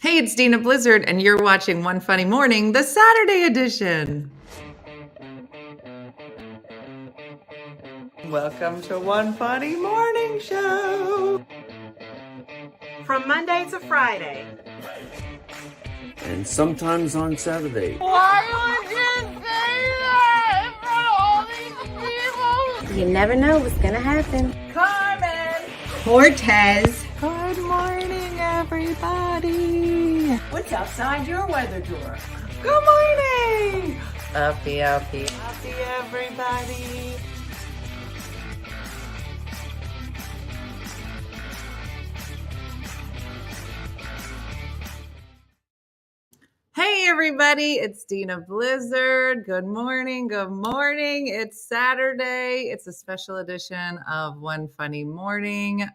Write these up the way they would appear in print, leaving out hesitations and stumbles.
Hey, it's Dina Blizzard, and you're watching One Funny Morning, the Saturday edition. Welcome to One Funny Morning Show. From Monday to Friday. And sometimes on Saturday. Why would you say that in front of all these people? You never know what's gonna happen. Carmen! Cortez. Good morning, everybody. What's outside your weather door? Good morning! Uppie, everybody. Hey everybody, it's Dina Blizzard. Good morning. It's Saturday. It's a special edition of One Funny Morning.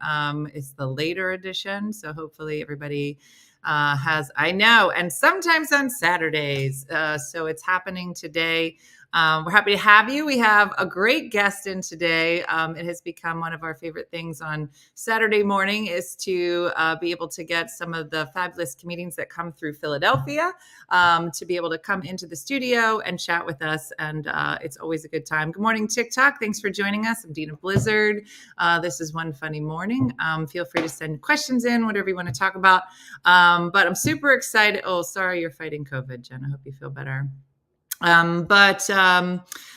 It's the later edition, so hopefully everybody I know, and sometimes on Saturdays. So it's happening today. We're happy to have you. We have a great guest in today. It has become one of our favorite things on Saturday morning is to be able to get some of the fabulous comedians that come through Philadelphia to be able to come into the studio and chat with us. And it's always a good time. Good morning, TikTok. Thanks for joining us. I'm Dina Blizzard. This is One Funny Morning. Feel free to send questions in, whatever you want to talk about. But I'm super excited. Oh, sorry, you're fighting COVID, Jen. I hope you feel better. But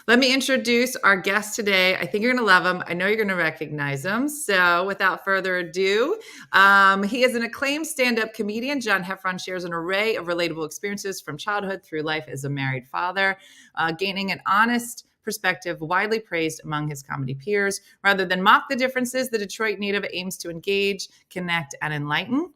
let me introduce our guest today. I think you're going to love him. I know you're going to recognize him. So without further ado, he is an acclaimed stand-up comedian. John Heffron shares an array of relatable experiences from childhood through life as a married father, gaining an honest perspective widely praised among his comedy peers. Rather than mock the differences, the Detroit native aims to engage, connect, and enlighten.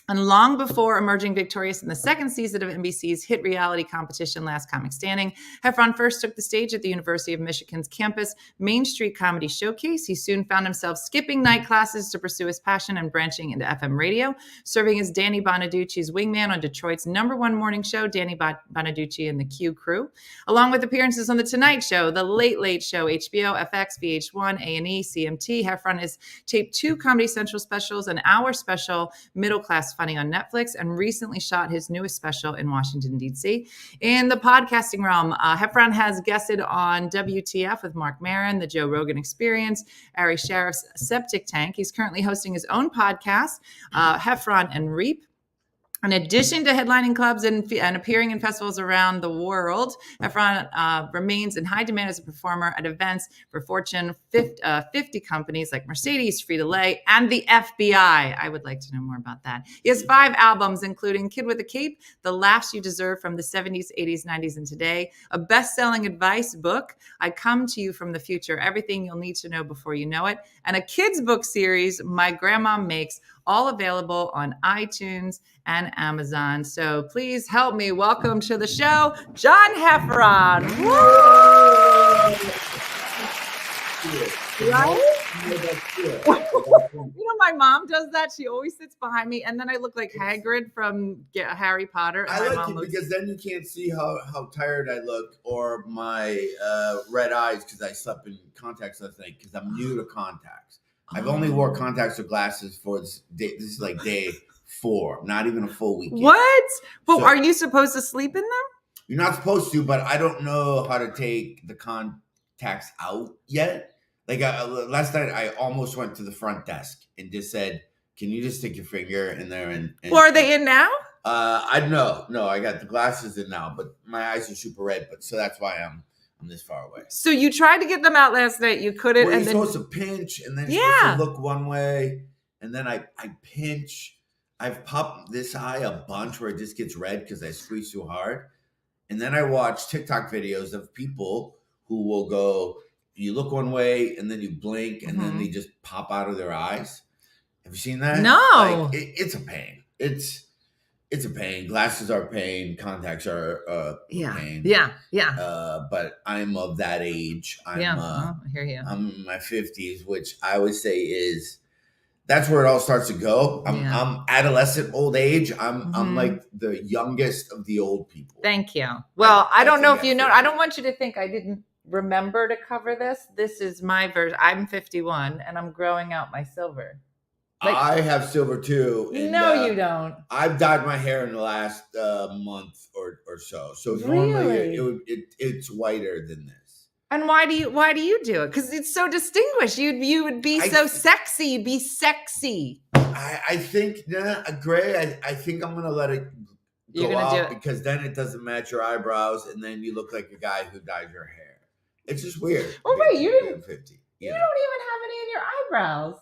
And long before emerging victorious in the second season of NBC's hit reality competition, Last Comic Standing, Heffron first took the stage at the University of Michigan's campus Main Street Comedy Showcase. He soon found himself skipping night classes to pursue his passion and branching into FM radio, serving as Danny Bonaducci's wingman on Detroit's #1 morning show, Danny Bonaducci and the Q Crew, along with appearances on The Tonight Show, The Late Late Show, HBO, FX, VH1, A&E, CMT. Heffron has taped 2 Comedy Central specials, an hour special, Middle Class Funny on Netflix, and recently shot his newest special in Washington, D.C. In the podcasting realm, Heffron has guested on WTF with Mark Maron, The Joe Rogan Experience, Ari Sharif's Septic Tank. He's currently hosting his own podcast, Heffron and Reap. In addition to headlining clubs and appearing in festivals around the world, Heffron remains in high demand as a performer at events for Fortune 50 companies like Mercedes, Frito-Lay, and the FBI. I would like to know more about that. He has 5 albums, including Kid with a Cape, The Laughs You Deserve from the 70s, 80s, 90s, and Today, a best-selling advice book, I Come to You from the Future, Everything You'll Need to Know Before You Know It, and a kids' book series, My Grandma Makes, all available on iTunes and Amazon. So please help me welcome to the show, John Heffron. Right? My mom does that. She always sits behind me, and then I look like Hagrid from Harry Potter. I like it because then you can't see how tired I look or my red eyes because I slept in contacts last night because I'm new to contacts. I've only wore contacts or glasses for this day. This is like day 4, not even a full weekend. What? Well, are you supposed to sleep in them? You're not supposed to, but I don't know how to take the contacts out yet. Like last night, I almost went to the front desk and just said, "Can you just stick your finger in there?" And well, are they in now? I no, I got the glasses in now, but my eyes are super red. But so that's why I'm this far away. So you tried to get them out last night. You couldn't. Well, and you're then supposed to pinch, and then you're supposed to look one way, and then I pinch. I've popped this eye a bunch where it just gets red because I squeeze too hard. And then I watch TikTok videos of people who will go, you look one way, and then you blink, and then they just pop out of their eyes. Have you seen that? No. Like, it's a pain. It's a pain. Glasses are a pain. Contacts are a pain. Yeah. But I'm of that age. I hear you. I'm in my 50s, which I always say that's where it all starts to go. I'm adolescent old age. I'm like the youngest of the old people. Thank you. Well, I don't know if you know. I don't want you to think I didn't remember to cover this. This is my version. I'm 51 and I'm growing out my silver. I have silver too. And, no, you don't. I've dyed my hair in the last month or so. So Really? normally it's whiter than this. And why do you do it? Because it's so distinguished. You would be so sexy. You'd be sexy. I think gray. I think I'm gonna let it go out because then it doesn't match your eyebrows, and then you look like a guy who dyes your hair. It's just weird. Oh wait, you didn't. 50. You don't even have any in your eyebrows.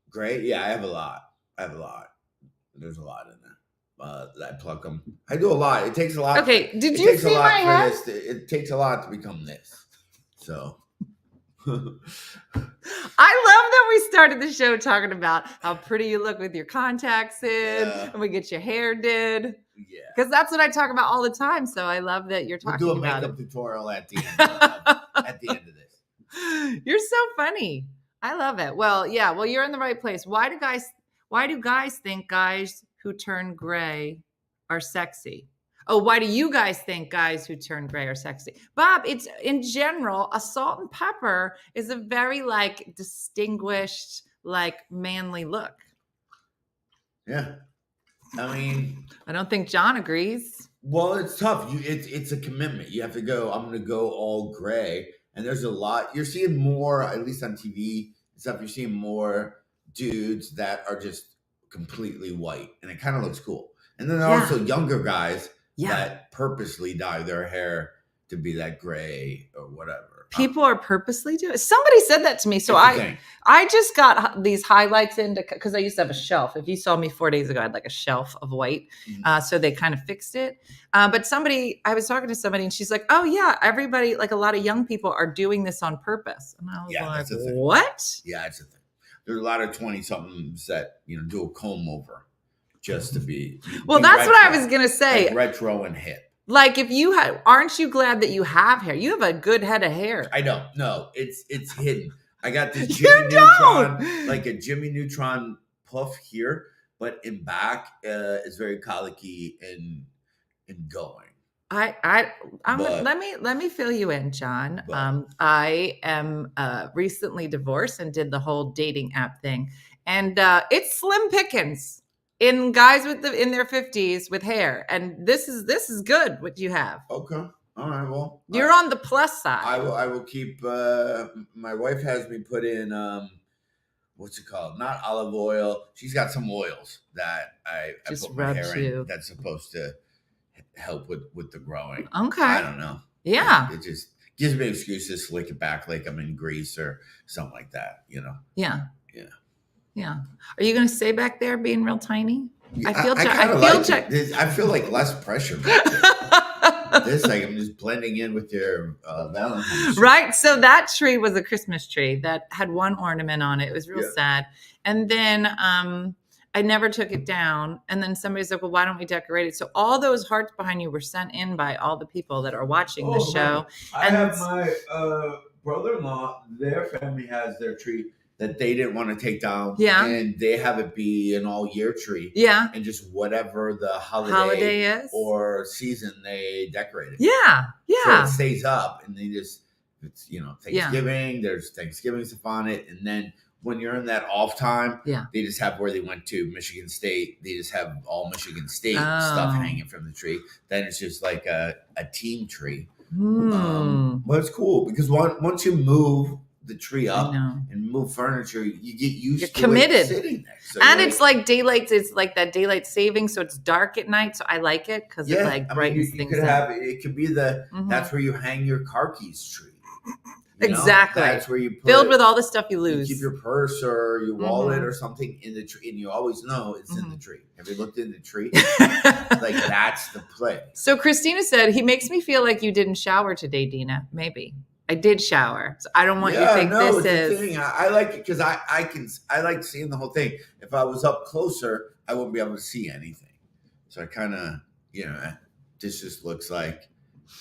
Gray? Yeah, I have a lot. There's a lot in there. I pluck them. I do a lot. It takes a lot. Okay, did you see my head? It takes a lot to become this. So. I love that we started the show talking about how pretty you look with your contacts in, and we get your hair did. Yeah, because that's what I talk about all the time. So I love that you're talking about it. We'll do a makeup tutorial at the end of this. You're so funny. I love it. Well, yeah. Well, you're in the right place. Why do guys think guys who turn gray are sexy? Oh, why do you guys think guys who turn gray are sexy? Bob, it's in general, a salt and pepper is a very like distinguished, like manly look. Yeah. I mean, I don't think John agrees. Well, it's tough. It's a commitment. You have to go, I'm going to go all gray. And there's a lot. You're seeing more, at least on TV and stuff, you're seeing more dudes that are just completely white. And it kind of looks cool. And then there are also younger guys that purposely dye their hair to be that gray or whatever. People are purposely doing it. Somebody said that to me. So I just got these highlights into, because I used to have a shelf. If you saw me 4 days ago, I had like a shelf of white. So they kind of fixed it. But I was talking to somebody and she's like, oh yeah, everybody, like a lot of young people are doing this on purpose. And I was like, what? Yeah, it's a thing. There's a lot of 20-somethings that, do a comb over just to be. Well, that's what I was going to say. Like retro and hip. Like if you aren't you glad that you have hair? You have a good head of hair. I don't. No, it's hidden. I got this Jimmy Neutron, like a Jimmy Neutron puff here, but in back is very colicky and going. Let me fill you in, John. I am recently divorced and did the whole dating app thing, and it's slim pickings in guys in their 50s with hair, and this is good what you have. Okay, all right. Well, you're on the plus side. I will keep. My wife has me put in what's it called? Not olive oil. She's got some oils that I put my hair in that's supposed to help with the growing. Okay. I don't know. Yeah. It just gives me an excuse to slick it back like I'm in Greece or something like that, Yeah. Yeah. Yeah. Are you going to stay back there being real tiny? Yeah, I feel like less pressure back there. This like I'm just blending in with your Valentine's tree. Right. So that tree was a Christmas tree that had one ornament on it. It was real sad. And then I never took it down. And then somebody's like, well, why don't we decorate it? So all those hearts behind you were sent in by all the people that are watching the show. I have my brother-in-law, their family has their tree that they didn't want to take down. Yeah. And they have it be an all-year tree. Yeah. And just whatever the holiday is or season they decorate it. Yeah. Yeah. So it stays up and they just, it's, Thanksgiving, there's Thanksgiving stuff on it. And then when you're in that off time, they just have where they went to Michigan State. They just have all Michigan State stuff hanging from the tree. Then it's just like a team tree. But it's cool because once you move the tree up and move furniture, you get used to it sitting there. So and it's like daylight. It's like that daylight saving, so it's dark at night. So I like it because it like brightens things up. It could be that's where you hang your car keys tree. Exactly. That's where you filled with all the stuff you lose. You keep your purse or your wallet or something in the tree, and you always know it's in the tree. Have you looked in the tree? Like that's the place. So Christina said he makes me feel like you didn't shower today, Dina. Maybe. I did shower. So I don't want you to think this is. Thing. I like it because I like seeing the whole thing. If I was up closer, I wouldn't be able to see anything. So I kind of, this just looks like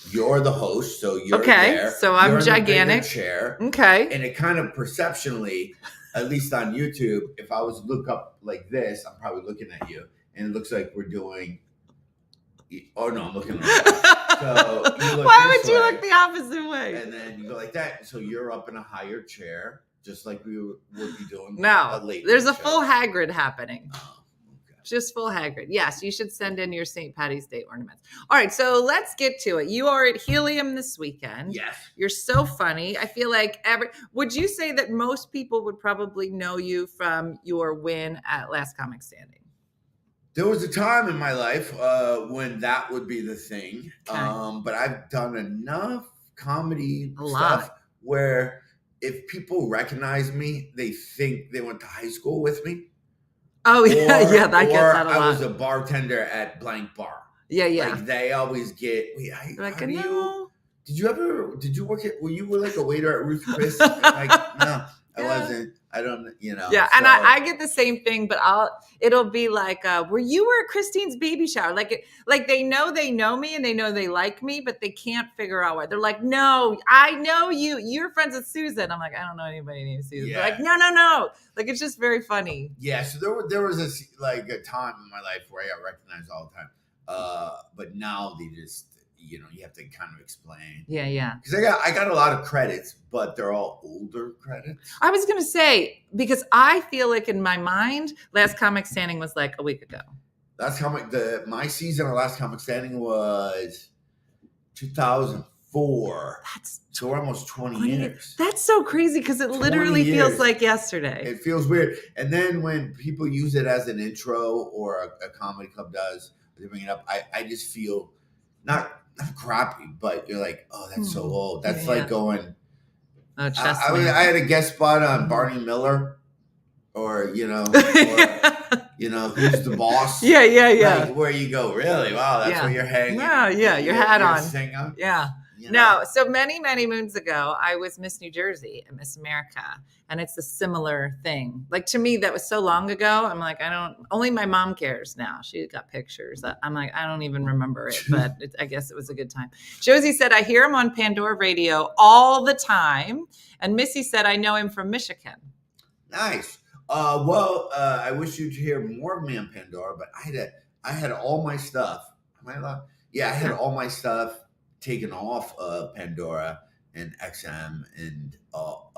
you're the host, so you're there. So I'm gigantic. In the chair. Okay. And it kind of perceptionally, at least on YouTube, if I was to look up like this, I'm probably looking at you, and it looks like we're doing. Oh no, I'm looking. So why would you look the opposite way? And then you go like that. So you're up in a higher chair. just like we would be doing. No, late there's night a full show. Hagrid happening. Oh, okay. Just full Hagrid. Yes, you should send in your St. Patty's Day ornaments. All right, so let's get to it. You are at Helium this weekend. Yes. You're so funny. I feel like would you say that most people would probably know you from your win at Last Comic Standing? There was a time in my life when that would be the thing. Okay. But I've done enough comedy A stuff lot. where if people recognize me, they think they went to high school with me. Oh, yeah, I get that a lot. I was a bartender at blank bar. Yeah. Like they always get, Like, how do no. did you work at, were you like a waiter at Ruth Chris? Like, no, I Yeah. wasn't. I don't, Yeah, so- and I get the same thing, but it'll be like, were at Christine's baby shower? Like they know me and they know they like me, but they can't figure out why. They're like, no, I know you. You're friends with Susan. I'm like, I don't know anybody named Susan. Yeah. They're like, no. Like, it's just very funny. Yeah, so there was a time in my life where I got recognized all the time. But now they just, you have to kind of explain. Yeah. Because I got a lot of credits, but they're all older credits. I was going to say, because I feel like in my mind, Last Comic Standing was like a week ago. My season of Last Comic Standing was 2004. So we're almost 20 years. That's so crazy because it literally feels like yesterday. It feels weird. And then when people use it as an intro or a comedy club does, they bring it up, I just feel not crappy, but you're like, oh, that's so old. That's like going. Oh, I had a guest spot on Barney Miller, or who's the boss? Yeah. Like, where you go, really? Wow, that's where you're hanging. Yeah, your hat on. Singer. Yeah. No, so many moons ago, I was Miss New Jersey and Miss America, and it's a similar thing. Like, to me, that was so long ago. I'm like, only my mom cares now. She got pictures. I'm like, I don't even remember it, but I guess it was a good time. Josie said, I hear him on Pandora Radio all the time. And Missy said, I know him from Michigan. Nice. I wish you'd hear more of me on Pandora, but I had all my stuff. Am I allowed? Yeah, I had all my stuff taken off Pandora and XM and all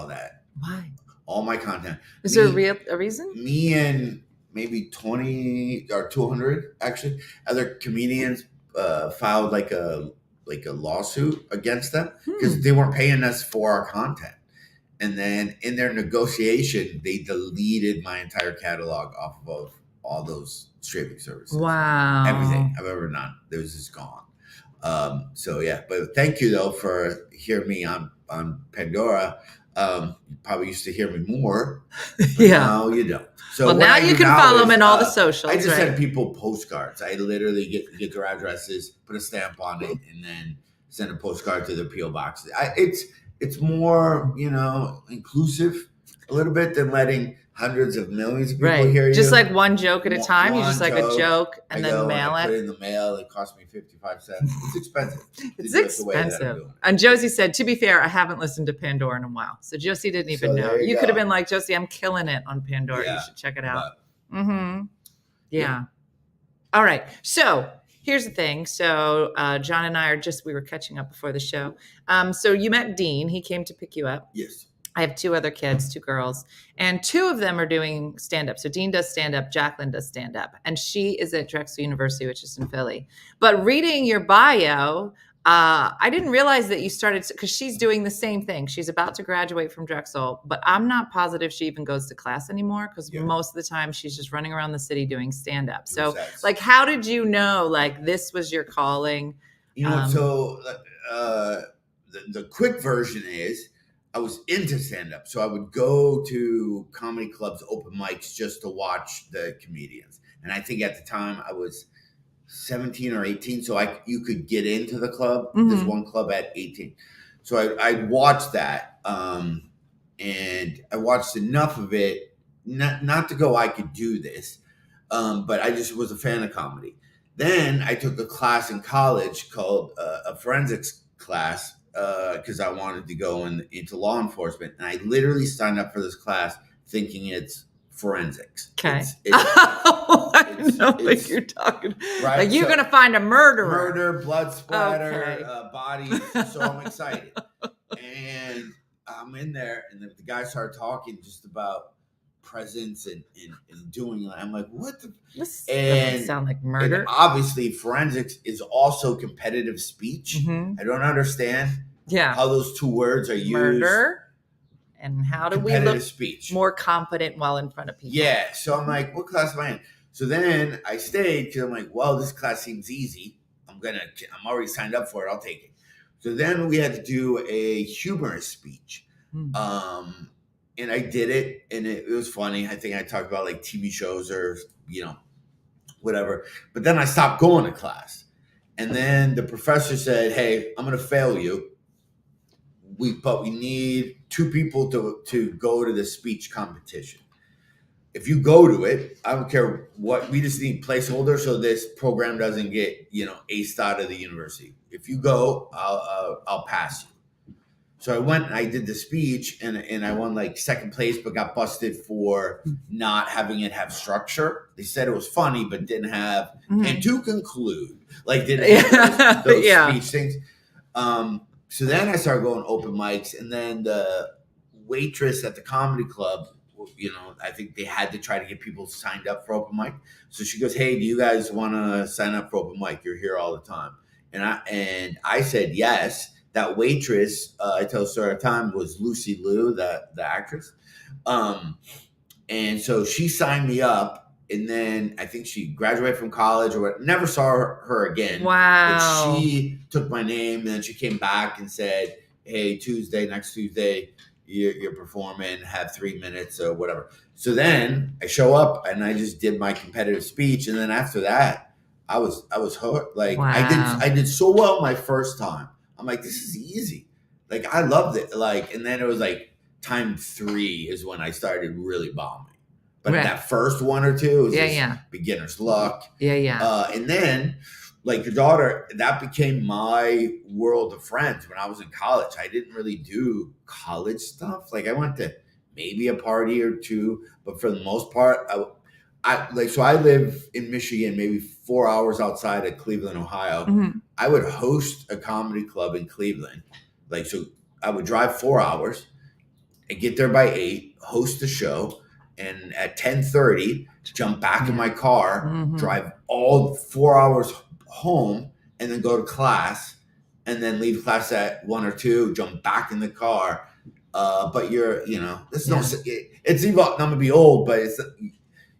that. Why? All my content. Is there a reason? Me and maybe 20 or 200 actually other comedians filed like a lawsuit against them because they weren't paying us for our content. And then in their negotiation, they deleted my entire catalog off of all those streaming services. Wow. Everything I've ever done, it was just gone. So yeah, but thank you though for hearing me on Pandora. You probably used to hear me more. Yeah. Now you don't. So well, now you can follow them in all the socials. I just send people postcards. I literally get their addresses, put a stamp on it, and then send a postcard to their PO box. It's more inclusive a little bit than letting hundreds of millions of people hear you. Just like one joke at a time. You just like joke, a joke and then mail it. Put it in the mail. It cost me 55 cents. It's expensive. It's expensive. And Josie said, to be fair, I haven't listened to Pandora in a while. So Josie didn't even know. You could have been like, Josie, I'm killing it on Pandora. Yeah, you should check it out. Yeah. All right. So here's the thing. So John and I we were catching up before the show. So you met Dean. He came to pick you up. Yes. I have two other kids, two girls, and two of them are doing stand-up. So Dean does stand-up, Jacqueline does stand-up, and she is at Drexel University, which is in Philly. But reading your bio, I didn't realize that you started, because she's doing the same thing. She's about to graduate from Drexel, but I'm not positive she even goes to class anymore, because most of the time she's just running around the city doing stand-up. So like, how did you know, like, this was your calling? The quick version is, I was into stand-up, so I would go to comedy clubs, open mics, just to watch the comedians. And I think at the time I was 17 or 18, so you could get into the club. There's one club at 18. So I watched that, and I watched enough of it, not to go, I could do this, but I just was a fan of comedy. Then I took a class in college called a forensics class, because I wanted to go into law enforcement, and I literally signed up for this class thinking it's forensics. Okay. I know what you're talking. Right? Like you're gonna find a murderer, blood splatter, bodies. So I'm excited, and I'm in there, and the guy started talking just about presence and doing. I'm like, what the? This And doesn't sound like murder. And obviously, forensics is also competitive speech. Mhm. I don't understand how those two words are used. Murder. And how do we look speech. more confident while in front of people? Yeah. So I'm like, what class am I in? So then I stayed because I'm like, well, this class seems easy. I'm already signed up for it. I'll take it. So then we had to do a humorous speech. Mm. And I did it, and it was funny. I think I talked about like TV shows or, whatever. But then I stopped going to class. And then the professor said, hey, I'm going to fail you. But we need 2 people to go to the speech competition. If you go to it, I don't care what. We just need placeholders so this program doesn't get aced out of the university. If you go, I'll pass you. So I went and I did the speech, and I won like second place, but got busted for not having it have structure. They said it was funny, but didn't have. And to conclude, like didn't have those speech things. So then I started going open mics, and then the waitress at the comedy club, I think they had to try to get people signed up for open mic. So she goes, hey, do you guys want to sign up for open mic? You're here all the time. And I said yes. That waitress, I tell the story all the time, was Lucy Liu, the actress. And so she signed me up. And then I think she graduated from college or never saw her again. Wow. But she took my name, and then she came back and said, hey, next Tuesday, you're performing, have 3 minutes or whatever. So then I show up and I just did my competitive speech. And then after that, I was hooked. Like I did so well my first time. I'm like, this is easy. Like I loved it. Like, and then it was like time 3 is when I started really bombing. But that first 1 or 2 was just beginner's luck. And then, like your daughter, that became my world of friends when I was in college. I didn't really do college stuff. Like I went to maybe a party or 2, but for the most part, I live in Michigan, maybe 4 hours outside of Cleveland, Ohio. Mm-hmm. I would host a comedy club in Cleveland. Like, so I would drive 4 hours and get there by 8, host the show. And at 10:30, jump back in my car, drive all 4 hours home, and then go to class, and then leave class at 1 or 2, jump back in the car. But you're, it's even, I'm gonna be old, but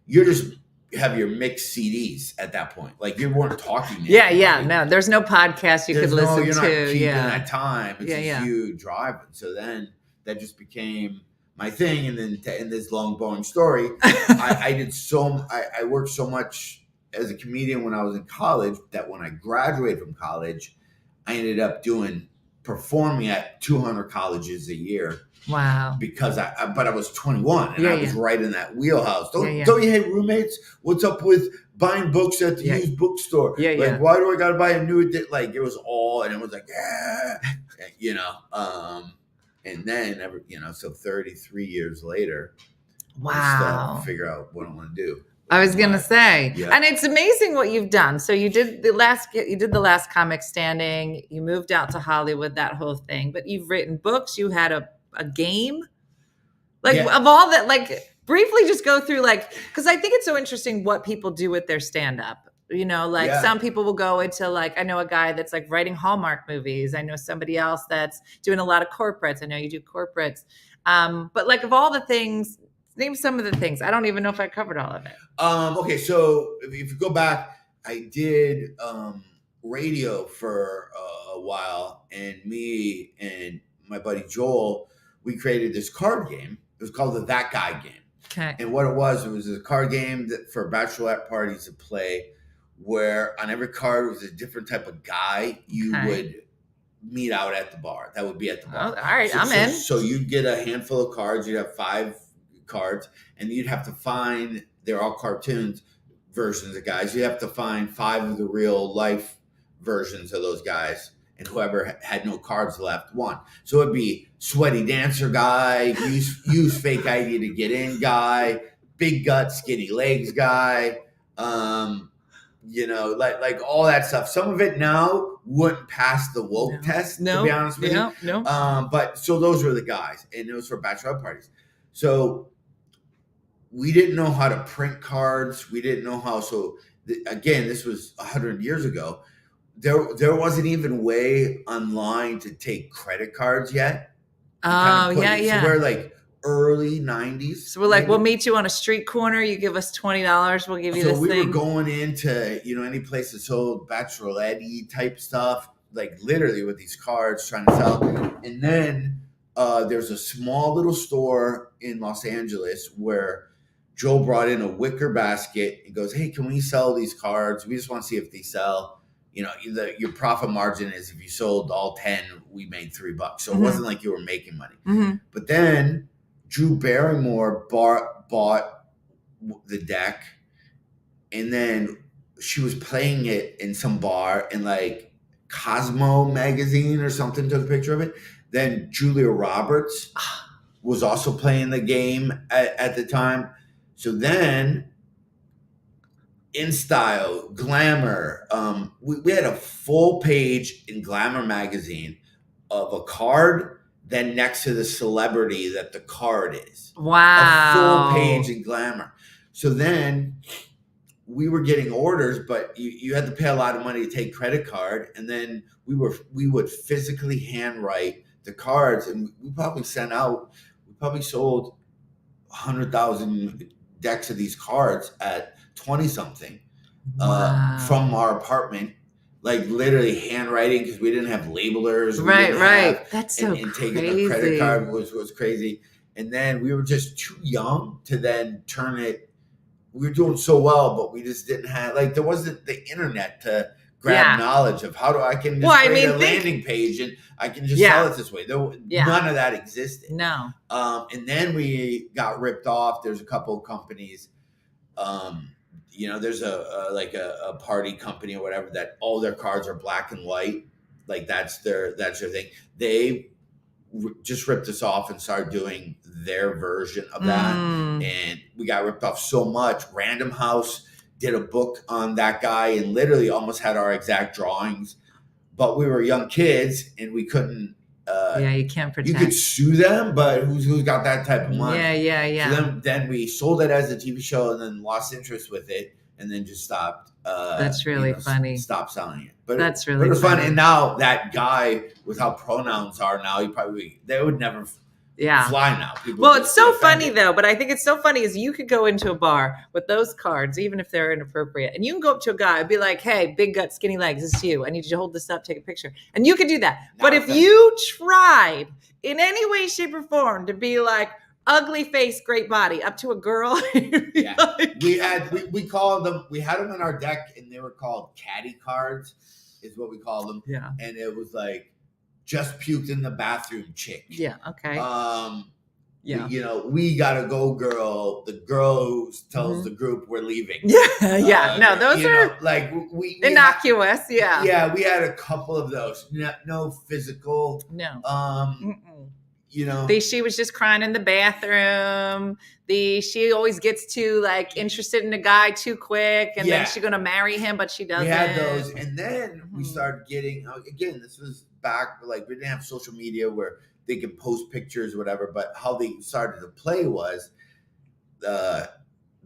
you're just have your mixed CDs at that point. Like you weren't talking. No, there's no podcast you could listen you're to. Not keeping that time. It's just you driving. So then that just became my thing. And then in this long, boring story, I worked so much as a comedian when I was in college that when I graduated from college, I ended up performing at 200 colleges a year. Wow. Because I was 21 and I was right in that wheelhouse. Don't you hate roommates? What's up with buying books at the used bookstore? Why do I got to buy a new edition? Like it was all, and it was like, and then, so 33 years later, I still figure out what I want to do. I was going to say, and it's amazing what you've done. So you did the last comic standing, you moved out to Hollywood, that whole thing, but you've written books, you had a game, of all that, like briefly just go through, like, cause I think it's so interesting what people do with their stand-up, some people will go into like, I know a guy that's like writing Hallmark movies. I know somebody else that's doing a lot of corporates. I know you do corporates. But like of all the things, name some of the things. I don't even know if I covered all of it. Okay, so if you go back, I did radio for a while, and me and my buddy Joel, we created this card game. It was called the That Guy game. Okay. And what it was a card game for bachelorette parties to play, where on every card was a different type of guy you would meet out at the bar. That would be at the bar. Oh, all right, I'm in. So you'd get a handful of cards. You'd have 5 cards, and you'd have to find, they're all cartoons versions of guys. You have to find 5 of the real life versions of those guys, and whoever had no cards left won. So it'd be sweaty dancer guy, use fake ID to get in guy, big gut, skinny legs guy, like all that stuff. Some of it now wouldn't pass the woke test, to be honest with you. No. But so those were the guys, and it was for bachelorette parties. So we didn't know how to print cards. We didn't know how. So again, this was 100 years ago. There wasn't even way online to take credit cards yet. Oh, yeah. So we're like early 90s. So we're like, we'll meet you on a street corner. You give us $20. We'll give you this thing. So we were going into, any place that sold bachelorette type stuff, like literally with these cards trying to sell. And then there's a small little store in Los Angeles where Joe brought in a wicker basket and goes, hey, can we sell these cards? We just want to see if they sell. Your profit margin is if you sold all 10, we made $3. So it wasn't like you were making money. Mm-hmm. But then Drew Barrymore bought the deck, and then she was playing it in some bar, and like Cosmo magazine or something took a picture of it. Then Julia Roberts was also playing the game at the time. So then In Style, Glamour, we had a full page in Glamour magazine of a card, then next to the celebrity that the card is. Wow. A full page in Glamour. So then we were getting orders, but you had to pay a lot of money to take credit card. And then we would physically handwrite the cards, and we probably sold 100,000 decks of these cards at 20 something from our apartment. Like literally handwriting, because we didn't have labelers. Right. That's so and crazy. taking a credit card was crazy. And then we were just too young to then turn it. We were doing so well, but we just didn't have, like, there wasn't the internet to grab knowledge of how I can just create a landing page and I can just sell it this way. None of that existed. No. And then we got ripped off. There's a couple of companies. There's a party company or whatever that all their cards are black and white. Like that's their thing. They just ripped us off and started doing their version of that. And we got ripped off so much. Random House did a book on that guy and literally almost had our exact drawings, but we were young kids and we couldn't. You can't protect. You could sue them, but who's got that type of money? Yeah. So then we sold it as a TV show and then lost interest with it and then just stopped. That's really funny. Stopped selling it. But that's really but it was funny. fun. And now that guy, with how pronouns are now, they would never fly now. People it's so funny though, but I think it's so funny is you could go into a bar with those cards, even if they're inappropriate, and you can go up to a guy and be like, hey, big gut, skinny legs, this is you. I need you to hold this up, take a picture. And you could do that. But if you tried in any way, shape, or form to be like, ugly face, great body, up to a girl. Like, we called them, we had them in our deck and they were called caddy cards is what we called them. Yeah. And it was like, just puked in the bathroom chick. Yeah. Okay. We gotta go, girl. The girl who tells the group we're leaving. Yeah. No, those are like we innocuous. We had a couple of those. No physical. No. She was just crying in the bathroom. She always gets too like interested in a guy too quick, and then she's gonna marry him, but she doesn't. We had those, and then we started getting again. This was back like we didn't have social media where they could post pictures or whatever. But how they started to play was,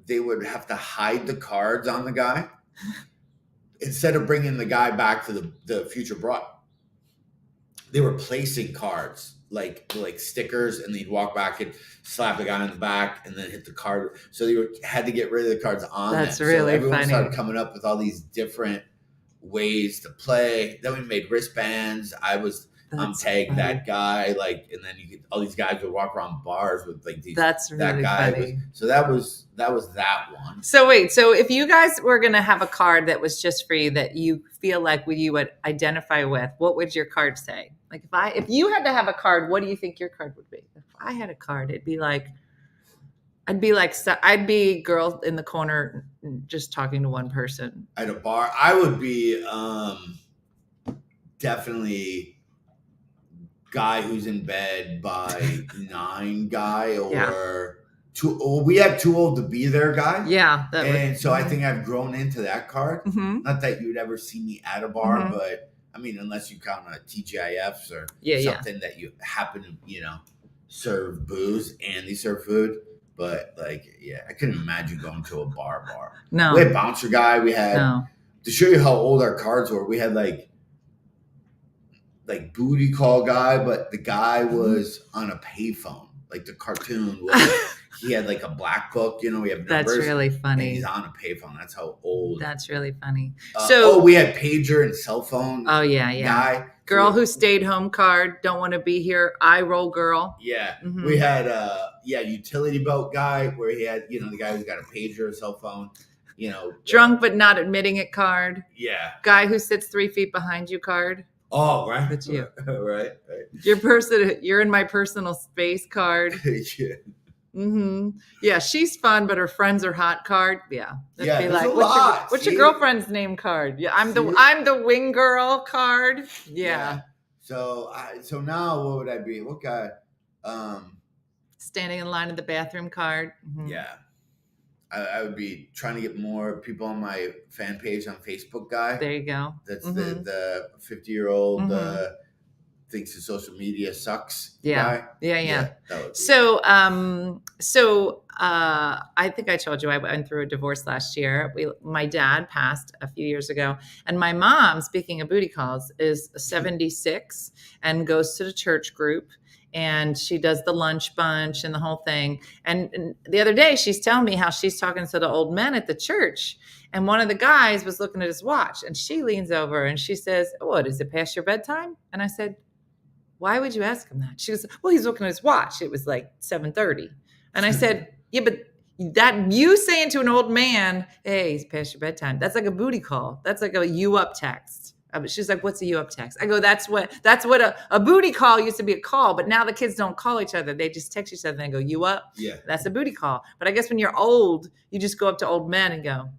they would have to hide the cards on the guy instead of bringing the guy back to the future bride. They were placing cards. Like stickers, and they'd walk back and slap the guy on the back and then hit the card. So they had to get rid of the cards on That's them. really so everyone funny. started coming up with all these different ways to play. Then we made wristbands. I'm tagged that guy, and then all these guys would walk around bars with like these. That's really that guy funny. That was that one. So wait, so if you guys were gonna have a card that was just for you that you feel like you would identify with, what would your card say? Like if you had to have a card, what do you think your card would be? If I had a card, I'd be girl in the corner just talking to one person. At a bar, I would be definitely guy who's in bed by 9 guy or we had too old to be there guy. Yeah. So I think I've grown into that card. Mm-hmm. Not that you'd ever see me at a bar, Mm-hmm. but I mean, unless you count TGIFs or something that you happen to, serve booze and they serve food. But I couldn't imagine going to a bar. No. We had bouncer guy. We had to show you how old our cards were. We had like booty call guy, but the guy was on a payphone. Like the cartoon was, he had like a black book. We have numbers. That's really funny. And he's on a payphone. That's how old. That's really funny. We had pager and cell phone. Oh yeah. Guy. Girl who stayed home card. Don't want to be here. Eye roll girl. Yeah. Mm-hmm. We had utility belt guy where he had the guy who's got a pager, a cell phone. Drunk but not admitting it card. Yeah. Guy who sits 3 feet behind you card. Oh, right. That's you. right. You're in my personal space card. Yeah. Mm-hmm. Yeah, she's fun, but her friends are hot card. Yeah. That'd be like, what's your girlfriend's name card? Yeah, I'm the wing girl card. Yeah. So now what would I be? What guy? Standing in line at the bathroom card. Mm-hmm. Yeah. I would be trying to get more people on my fan page on Facebook guy. There you go. That's the 50-year-old thinks the social media sucks guy. Yeah. So I think I told you I went through a divorce last year. My dad passed a few years ago, and my mom, speaking of booty calls, is 76 and goes to the church group. And she does the lunch bunch and the whole thing. And the other day, she's telling me how she's talking to the old men at the church. And one of the guys was looking at his watch. And she leans over and she says, "What, is it past your bedtime?" And I said, "Why would you ask him that?" She goes, "Well, he's looking at his watch. It was like 7:30. And I said, "Yeah, but that you saying to an old man, 'Hey, it's past your bedtime,' that's like a booty call. That's like a you up text." She's like, "What's a you up text?" I go, that's what a booty call used to be a call, but now the kids don't call each other. They just text each other and go, "You up?" Yeah. That's a booty call. But I guess when you're old, you just go up to old men and go,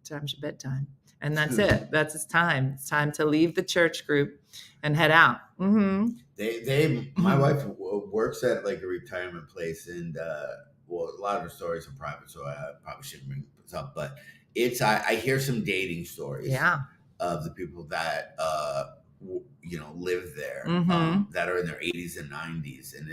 "Time's your bedtime." And that's it. That's its time. It's time to leave the church group and head out. Mm-hmm. My wife works at like a retirement place, and a lot of her stories are private, so I probably shouldn't bring this up, but I hear some dating stories. Yeah. Of the people that live there, that are in their 80s and 90s, and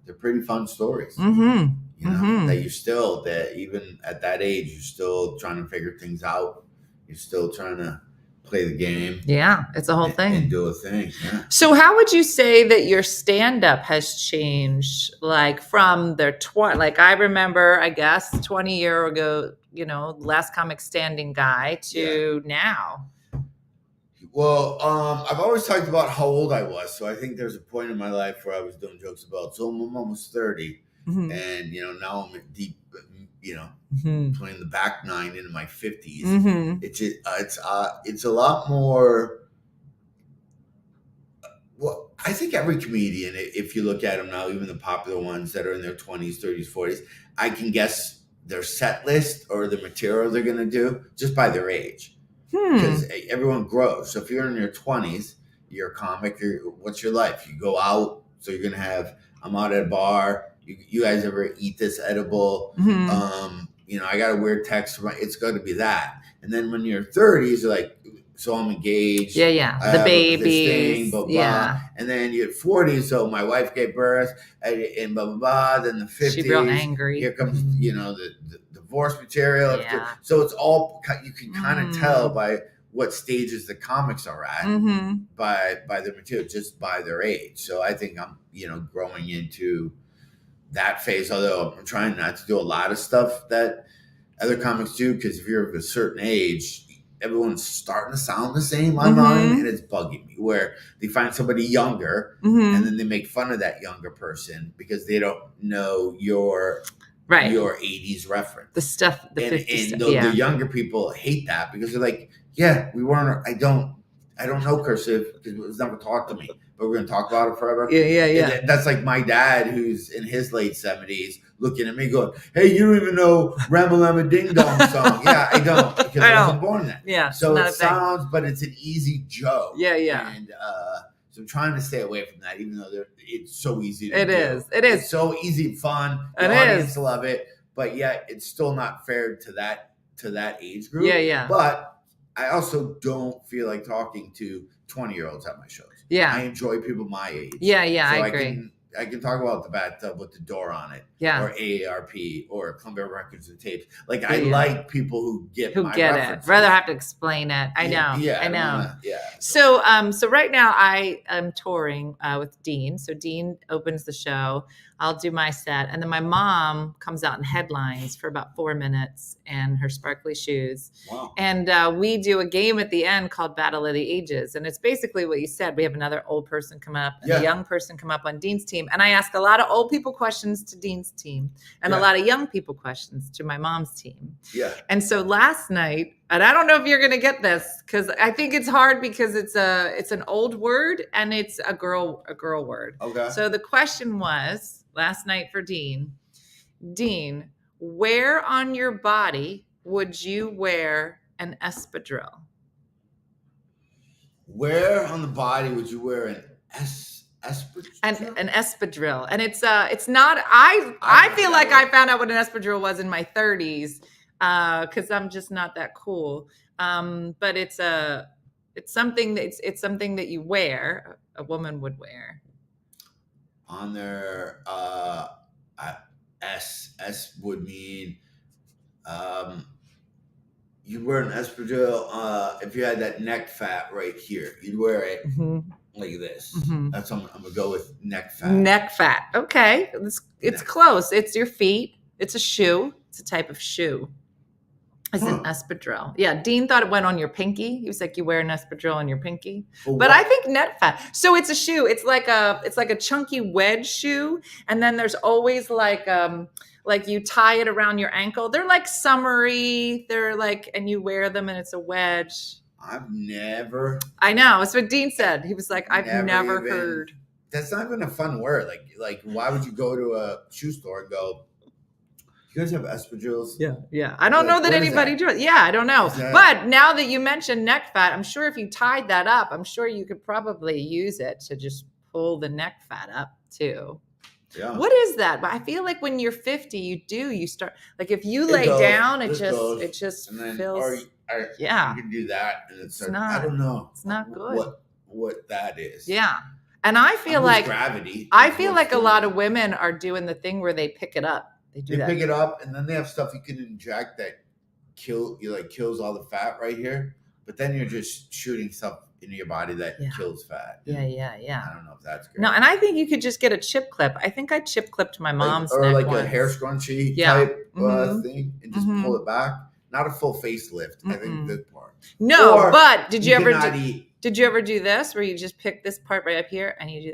they're pretty fun stories. Mm-hmm. That you're still that even at that age, you're still trying to figure things out. You're still trying to play the game. Yeah, it's a whole thing. And do a thing. Yeah. So how would you say that your stand-up has changed? Like from I remember, I guess, 20 years ago, last comic standing guy to now. Well, I've always talked about how old I was. So I think there's a point in my life where I was doing jokes about, so I'm almost 30. Mm-hmm. And, now I'm deep, playing the back nine into my 50s. Mm-hmm. It's a lot more. Well, I think every comedian, if you look at them now, even the popular ones that are in their 20s, 30s, 40s, I can guess their set list or the material they're going to do just by their age. Because everyone grows. So if you're in your 20s, you're a comic, what's your life? You go out, so you're going to have, I'm out at a bar. You guys ever eat this edible? Mm-hmm. I got a weird text. It's going to be that. And then when you're 30s, you're like, so I'm engaged. Yeah. The babies. Blah, blah, blah. And then you're 40s, so my wife gave birth, and blah, blah, blah. Then the 50s. She's real angry. Here comes, the divorce material. Yeah. So it's all, you can kind of tell by what stages the comics are at by their material, just by their age. So I think I'm, growing into that phase, although I'm trying not to do a lot of stuff that other comics do, because if you're of a certain age, everyone's starting to sound the same online, and it's bugging me where they find somebody younger and then they make fun of that younger person because they don't know your 80s reference. The stuff, the 50s stuff. The younger people hate that because they're like, yeah, we weren't, I don't know cursive because it was never taught to me, but we're going to talk about it forever. Yeah. And that's like my dad, who's in his late 70s, looking at me going, hey, you don't even know Ramalama Ding Dong song. Yeah, I don't, because I wasn't born then. Yeah. So it sounds, but it's an easy joke. Yeah. And So I'm trying to stay away from that, even though it's so easy to It do. is. It's so easy and fun. The audience love it, but yet it's still not fair to that age group. Yeah. But I also don't feel like talking to 20-year-olds at my shows. Yeah. I enjoy people my age. Yeah, So I agree. I can talk about the bathtub with the door on it. Yeah. Or AARP or Columbia Records and Tapes. Like I like people who get my references. it. Rather have to explain it. I know. Yeah. I know. So So right now I am touring with Dean. So Dean opens the show. I'll do my set, and then my mom comes out in headlines for about 4 minutes and her sparkly shoes. Wow. And we do a game at the end called Battle of the Ages, and it's basically what you said. We have another old person come up and a young person come up on Dean's team, and I ask a lot of old people questions to Dean's team and a lot of young people questions to my mom's team. Yeah. And so last night, and I don't know if you're going to get this because I think it's hard because it's an old word and it's a girl word. Okay. So the question was last night for Dean, where on your body would you wear an espadrille? Where on the body would you wear an espadrille? An espadrille. And it's not, I feel like I found out what an espadrille was in my 30s because I'm just not that cool. But it's something that you wear, a woman would wear. On their S would mean you wear an espadrille if you had that neck fat right here. You'd wear it like this. That's I'm gonna go with neck fat. Neck fat. Okay. It's close. It's your feet. It's a shoe. It's a type of shoe. It's an espadrille. Yeah, Dean thought it went on your pinky. He was like, "You wear an espadrille on your pinky," but I think neck fat. So it's a shoe. It's like a chunky wedge shoe, and then there's always like you tie it around your ankle. They're like summery. They're like, and you wear them, and it's a wedge. I've never. I know. That's what Dean said. He was like, "I've never heard." That's not even a fun word. Like, why would you go to a shoe store and go? You guys have espadrilles? Yeah. I don't know that anybody does. Yeah, I don't know. But now that you mentioned neck fat, I'm sure if you tied that up, I'm sure you could probably use it to just pull the neck fat up too. Yeah. What is that? But I feel like when you're 50, you start like if you lay down, it just feels. You can do that, and it's not. I don't know. It's not good. What that is? Yeah. And I feel like gravity. I feel like a lot of women are doing the thing where they pick it up. They pick it up, and then they have stuff you can inject that kills all the fat right here. But then you're just shooting stuff into your body that kills fat. Yeah. I don't know if that's good. No, and I think you could just get a chip clip. I think I chip clipped my mom's or neck like once. A hair scrunchie type thing, and just pull it back. Not a full facelift. I think this part. No, or but did you ever do this where you just pick this part right up here and you do?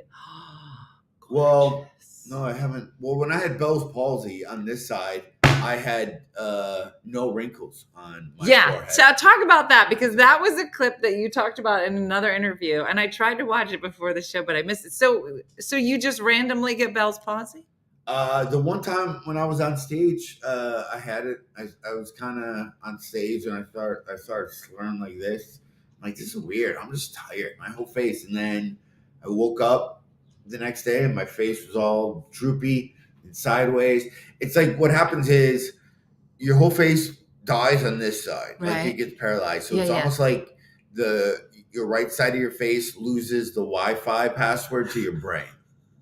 Well. No, I haven't. Well, when I had Bell's palsy on this side, I had no wrinkles on my forehead. So talk about that because that was a clip that you talked about in another interview, and I tried to watch it before the show, but I missed it. So you just randomly get Bell's palsy? The one time when I was on stage, I had it. I was kind of on stage, and I started slurring like this. I'm like, this is weird. I'm just tired, my whole face, and then I woke up the next day and my face was all droopy and sideways. It's like what happens is your whole face dies on this side, like it gets paralyzed. So it's almost like your right side of your face loses the Wi-Fi password to your brain,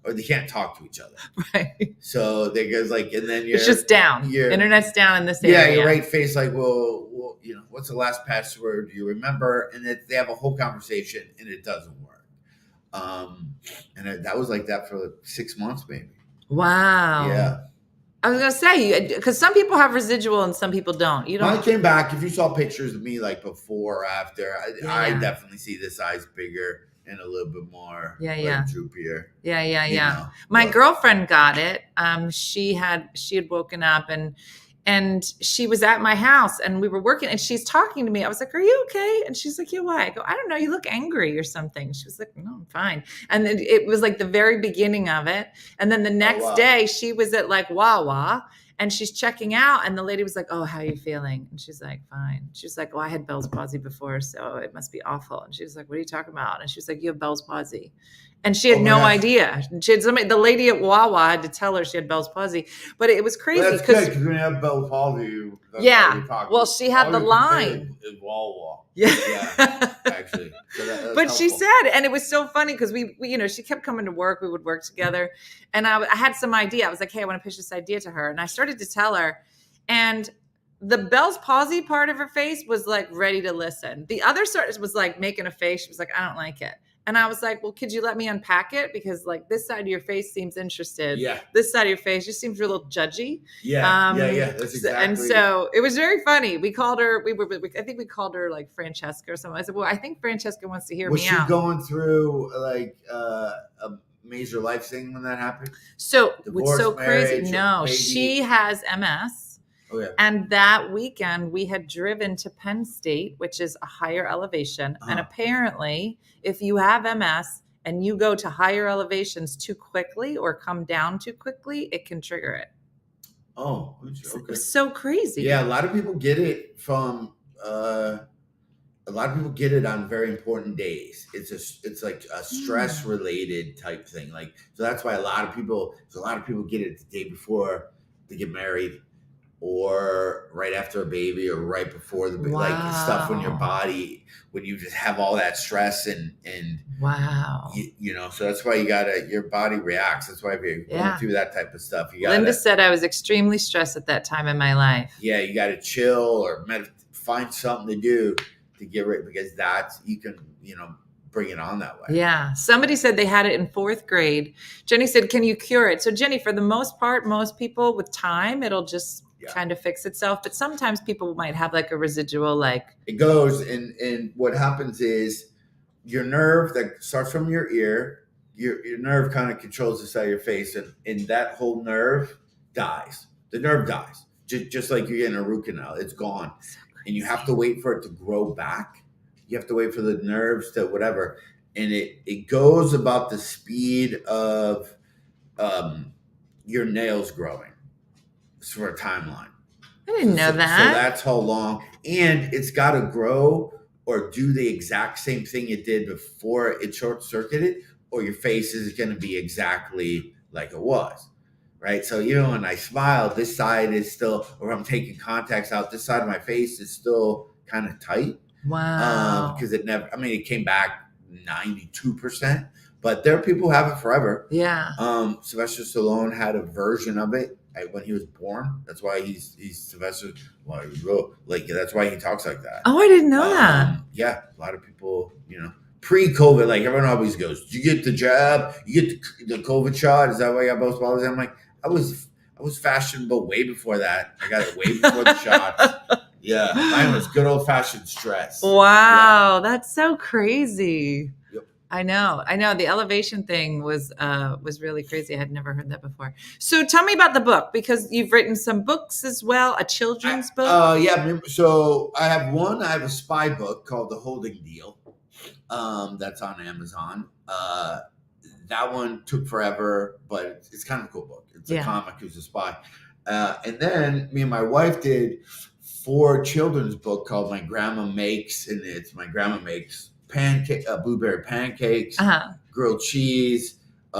or they can't talk to each other. Right. So they goes like, and then it's just down. Internet's down in this area. Yeah, your right face like, well, what's the last password do you remember? And they have a whole conversation and it doesn't work. And that was like that for 6 months, maybe. Wow. Yeah. I was gonna say because some people have residual and some people don't. You don't. When I came back, if you saw pictures of me like before or after, I definitely see this eyes bigger and a little bit more droopier. Yeah. My girlfriend got it. She had woken up and she was at my house and we were working and she's talking to me. I was like, "Are you okay?" And she's like, "Yeah, why?" I go, "I don't know. You look angry or something." She was like, "No, I'm fine." And then it was like the very beginning of it. And then the next day she was at like Wawa And she's checking out, and the lady was like, "Oh, how are you feeling?" And she's like, "Fine." She's like, "Well, I had Bell's palsy before, so it must be awful." And she was like, "What are you talking about?" And she was like, "You have Bell's palsy." And she had no idea. She had the lady at Wawa had to tell her she had Bell's palsy, but it was crazy. Well, that's good because when you have Bell's palsy, well, she had the line. Is Wawa. Yeah, actually. So that's but helpful. she said, and it was so funny because we, she kept coming to work. We would work together, and I had some idea. I was like, "Hey, I want to pitch this idea to her," and I started to tell her, and the Bell's palsy part of her face was like ready to listen. The other side was like making a face. She was like, "I don't like it." And I was like, "Well, could you let me unpack it? Because like this side of your face seems interested. Yeah. This side of your face just seems a little judgy." Yeah. That's exactly. And so it was very funny. We called her. I think we called her like Francesca or something. I said, "Well, I think Francesca wants to hear me out." Was she going through like a major life thing when that happened? So Divorce, it's so crazy. marriage, No, baby? she has MS. Oh, yeah. And that weekend we had driven to Penn State, which is a higher elevation. And apparently if you have MS and you go to higher elevations too quickly or come down too quickly, it can trigger it. Oh, okay. It's so crazy. Yeah, a lot of people get it from a lot of people get it on very important days. It's like a stress related type thing. Like, so that's why a lot of people get it the day before they get married, or right after a baby, or right before the baby. Like stuff when your body, when you just have all that stress and you know, so that's why your body reacts. That's why if you're going through that type of stuff, Linda said I was extremely stressed at that time in my life. Yeah, you got to chill or find something to do to get rid, because that's, you can, you know, bring it on that way. Yeah. Somebody said they had it in 4th grade. Jenny said, "Can you cure it?" So Jenny, for the most part, most people with time, it'll just kind of fix itself. But sometimes people might have like a residual, like it goes. And what happens is your nerve that starts from your ear, your nerve kind of controls the side of your face, and that whole nerve dies. The nerve dies. Just like you're getting a root canal, it's gone. And you have to wait for it to grow back. You have to wait for the nerves to whatever. And it goes about the speed of your nails growing. It's for a timeline. I didn't know that. So that's how long. And it's got to grow or do the exact same thing it did before it short-circuited, or your face is going to be exactly like it was. Right. So even when I smile, this side is still, or I'm taking contacts out, this side of my face is still kind of tight. Wow. Because it came back 92%, but there are people who have it forever. Yeah. Sylvester Stallone had a version of it when he was born. That's why he's Sylvester. Well, that's why he talks like that. Oh, I didn't know that. Yeah. A lot of people, you know, pre-COVID, like everyone always goes, "Did you get the jab? You get the COVID shot? Is that why you got both balls?" I'm like, I was fashionable way before that. I got it way before the shots. Yeah, mine was good old fashioned stress. Wow, that's so crazy. Yep. I know. The elevation thing was really crazy. I had never heard that before. So tell me about the book, because you've written some books as well, a children's book. Yeah. So I have a spy book called The Holding Deal. That's on Amazon. That one took forever, but it's kind of a cool book. It's a comic who's a spy. And then me and my wife did 4 children's book called My Grandma Makes, and it's My Grandma Makes blueberry pancakes, grilled cheese.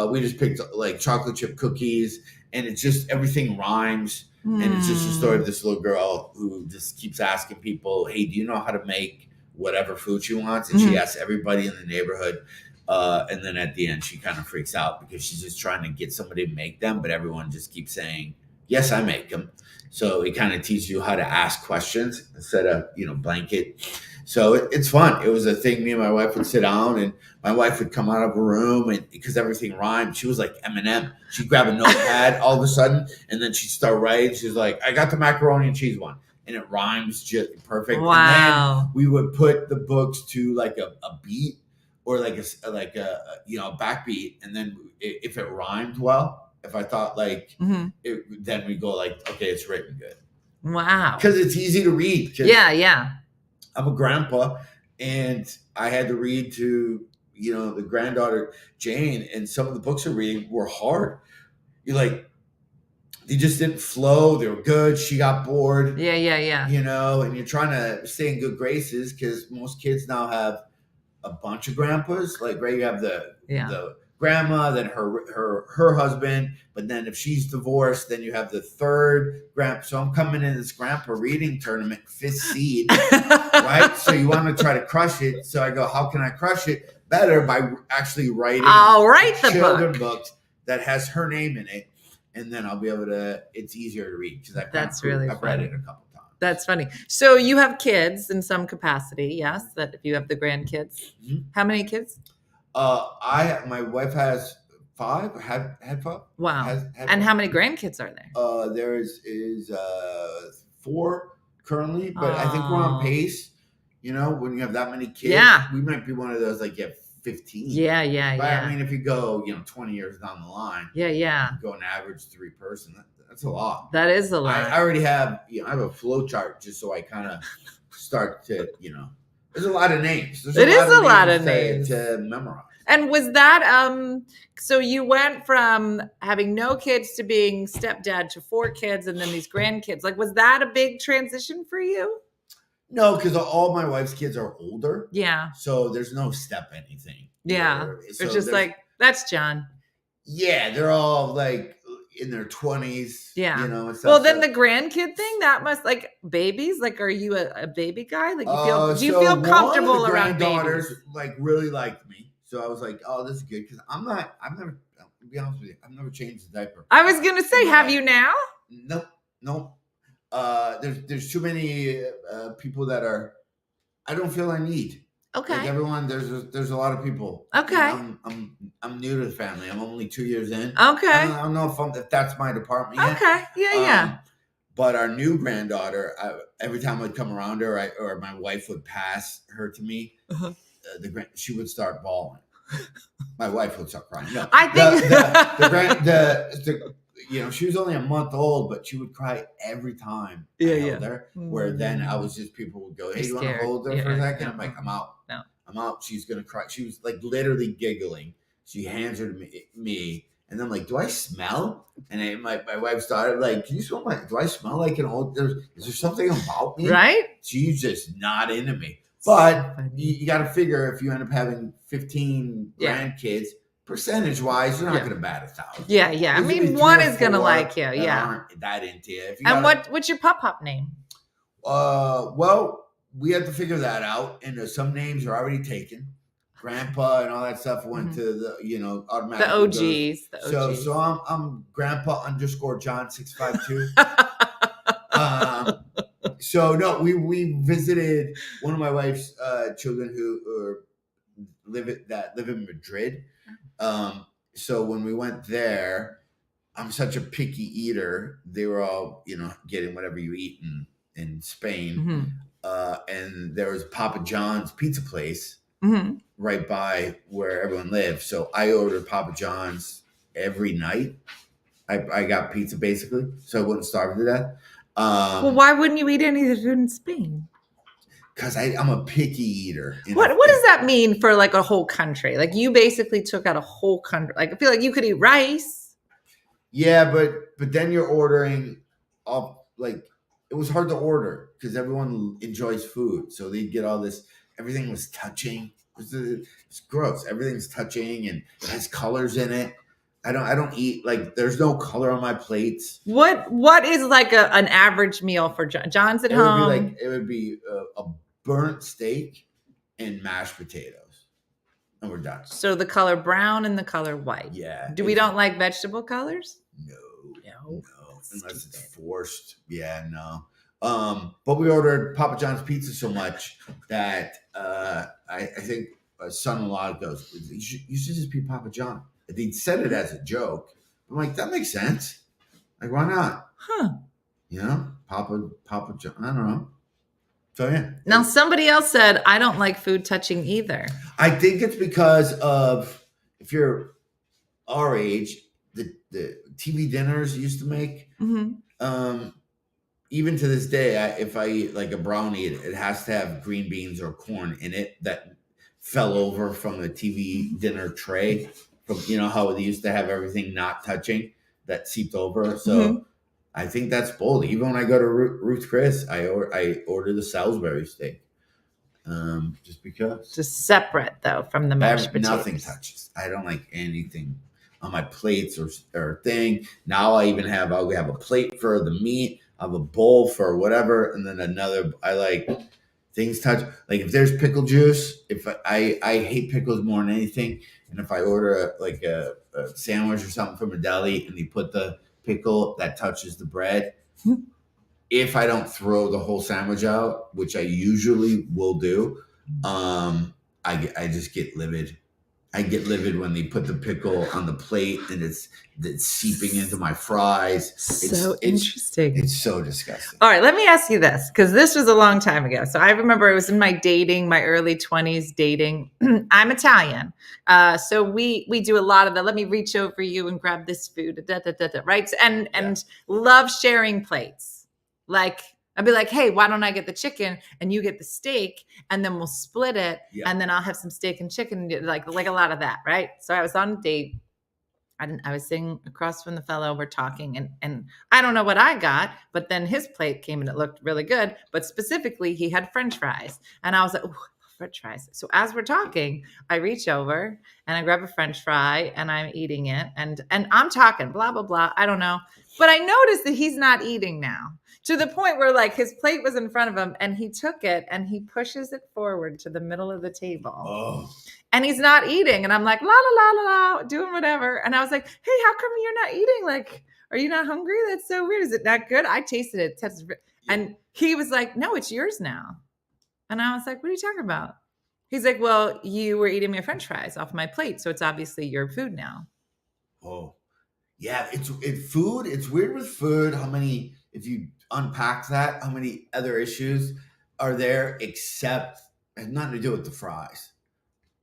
We just picked like chocolate chip cookies, and it's just everything rhymes. And it's just a story of this little girl who just keeps asking people, "Hey, do you know how to make whatever food she wants?" And she asks everybody in the neighborhood. And then at the end, she kind of freaks out because she's just trying to get somebody to make them, but everyone just keeps saying, "Yes, I make them." So it kind of teaches you how to ask questions instead of, you know, blanket. So it's fun. It was a thing. Me and my wife would sit down, and my wife would come out of a room, and because everything rhymed, she was like Eminem. She'd grab a notepad all of a sudden, and then she'd start writing. She's like, "I got the macaroni and cheese one." And it rhymes just perfect. Wow. And then we would put the books to like a beat, or like a backbeat, and then if it rhymed well, if I thought like then we go like, okay, it's written good. Wow. Because it's easy to read. Yeah. I'm a grandpa, and I had to read to, you know, the granddaughter Jane, and some of the books I'm reading were hard. You're like, they just didn't flow. They were good. She got bored. Yeah. You know, and you're trying to stay in good graces because most kids now have a bunch of grandpas. Like, right, you have the grandma, then her husband, but then if she's divorced, then you have the third grandpa. So I'm coming in this grandpa reading tournament, 5th seed, right? So you want to try to crush it. So I go, how can I crush it? Better by actually writing. I'll write the children's books that has her name in it. And then I'll be able to, it's easier to read because I've read it a couple times. That's funny. So you have kids in some capacity, yes? That if you have the grandkids. Mm-hmm. How many kids? My wife has 5, had 5. Wow. Had and 5. how many grandkids are there? There is 4 currently, but I think we're on pace. You know, when you have that many kids, we might be one of those like, 15. Yeah. But I mean, if you go, 20 years down the line, you go an average 3 person. That's a lot. That is a lot. I already have, I have a flow chart just so I kind of start to, there's a lot of names. It is a lot of names to memorize. And was that, so you went from having no kids to being stepdad to 4 kids and then these grandkids. Like, was that a big transition for you? No, because all my wife's kids are older. Yeah. So there's no step anything. Yeah. So it's just like, that's John. Yeah. They're all like in their 20s. Yeah. And stuff. Well, then the grandkid thing, that must, like, babies, like, are you a baby guy? Like, do you feel comfortable around granddaughters? Like, really liked me. So I was like, oh, this is good. Because I'll be honest with you, I've never changed the diaper. I was going to say, have you now? No. There's too many people that are. I don't feel I need. Okay. Like everyone, there's a lot of people. Okay. I'm new to the family. I'm only 2 years in. Okay. I don't know if that's my department yet. Okay. Yeah. But our new granddaughter, every time I'd come around her, or my wife would pass her to me, she would start bawling. My wife would start crying. No, I think she was only a month old, but she would cry every time I held her. Where then I was just, people would go, "Hey, you want to hold her for a second?" I'm like, "I'm out. No, I'm out." She's gonna cry. She was like literally giggling. She hands her to me, and I'm like, "Do I smell?" And my wife started like, "Can you smell do I smell like an old? Is there something about me?" Right? She's just not into me. But you got to figure if you end up having 15 grandkids, percentage-wise, you're not going to bat 1,000. Yeah. I mean, one is going to like you. Yeah. Aren't that into you. And what's your pop name? Well, we had to figure that out, and some names are already taken. Grandpa and all that stuff went to the automatic. The OGs. So I'm Grandpa _ John 652. So no, we visited one of my wife's children who live in Madrid. So when we went there, I'm such a picky eater. They were all getting whatever you eat in Spain, and there was Papa John's pizza place right by where everyone lives. So I ordered Papa John's every night. I got pizza basically, so I wouldn't starve to death. Well, why wouldn't you eat any of the food in Spain? Because I'm a picky eater. What does that mean for like a whole country? Like you basically took out a whole country. Like I feel like you could eat rice. Yeah, but then you're ordering up, like it was hard to order because everyone enjoys food. So they'd get all this, everything was touching. It's gross. Everything's touching and it has colors in it. I don't eat, like, there's no color on my plates. What is like an average meal for John? John's at home? It would be a burnt steak and mashed potatoes. And we're done. So the color brown and the color white. Yeah. We don't like vegetable colors? No. Unless it's forced. Yeah, no. But we ordered Papa John's pizza so much that I think a son-in-law goes, you should just be Papa John. They said it as a joke. I'm like, that makes sense. Like, why not? Papa John. I don't know. So yeah. Now somebody else said I don't like food touching either. I think it's because of, if you're our age, the TV dinners used to make. Even to this day, if I eat like a brownie, it has to have green beans or corn in it that fell over from the TV dinner tray. From how they used to have everything not touching that seeped over. So I think that's bold. Even when I go to Ruth Chris, I order the Salisbury steak. Just because. Just separate though from the mashed potatoes. Nothing touches. I don't like anything on my plates or thing. Now I'll have a plate for the meat. I have a bowl for whatever, and then another. I like things touch. Like if there's pickle juice, if I hate pickles more than anything, and if I order a sandwich or something from a deli and they put the pickle that touches the bread. If I don't throw the whole sandwich out, which I usually will do, I just get livid. I get livid when they put the pickle on the plate and it's seeping into my fries. So interesting. It's so disgusting. All right, let me ask you this, because this was a long time ago. So I remember it was in my early 20s dating. I'm Italian. So we do a lot of the, let me reach over you and grab this food, right? And love sharing plates. Like, I'd be like, hey, why don't I get the chicken and you get the steak and then we'll split it. Yeah. And then I'll have some steak and chicken, like a lot of that. Right. So I was on a date. I was sitting across from the fellow. We're talking and I don't know what I got, but then his plate came and it looked really good. But specifically, he had French fries. And I was like, ooh, French fries. So as we're talking, I reach over and I grab a French fry and I'm eating it. And I'm talking blah, blah, blah. I don't know. But I noticed that he's not eating now. To the point where like his plate was in front of him and he took it and he pushes it forward to the middle of the table. Oh. And he's not eating. And I'm like, la, la, la, la, la, doing whatever. And I was like, hey, how come you're not eating? Like, are you not hungry? That's so weird. Is it not good? I tasted it. And he was like, no, it's yours now. And I was like, what are you talking about? He's like, well, you were eating my French fries off my plate. So it's obviously your food now. Oh, yeah. It's food. It's weird with food. If you unpack that, how many other issues are there except it has nothing to do with the fries.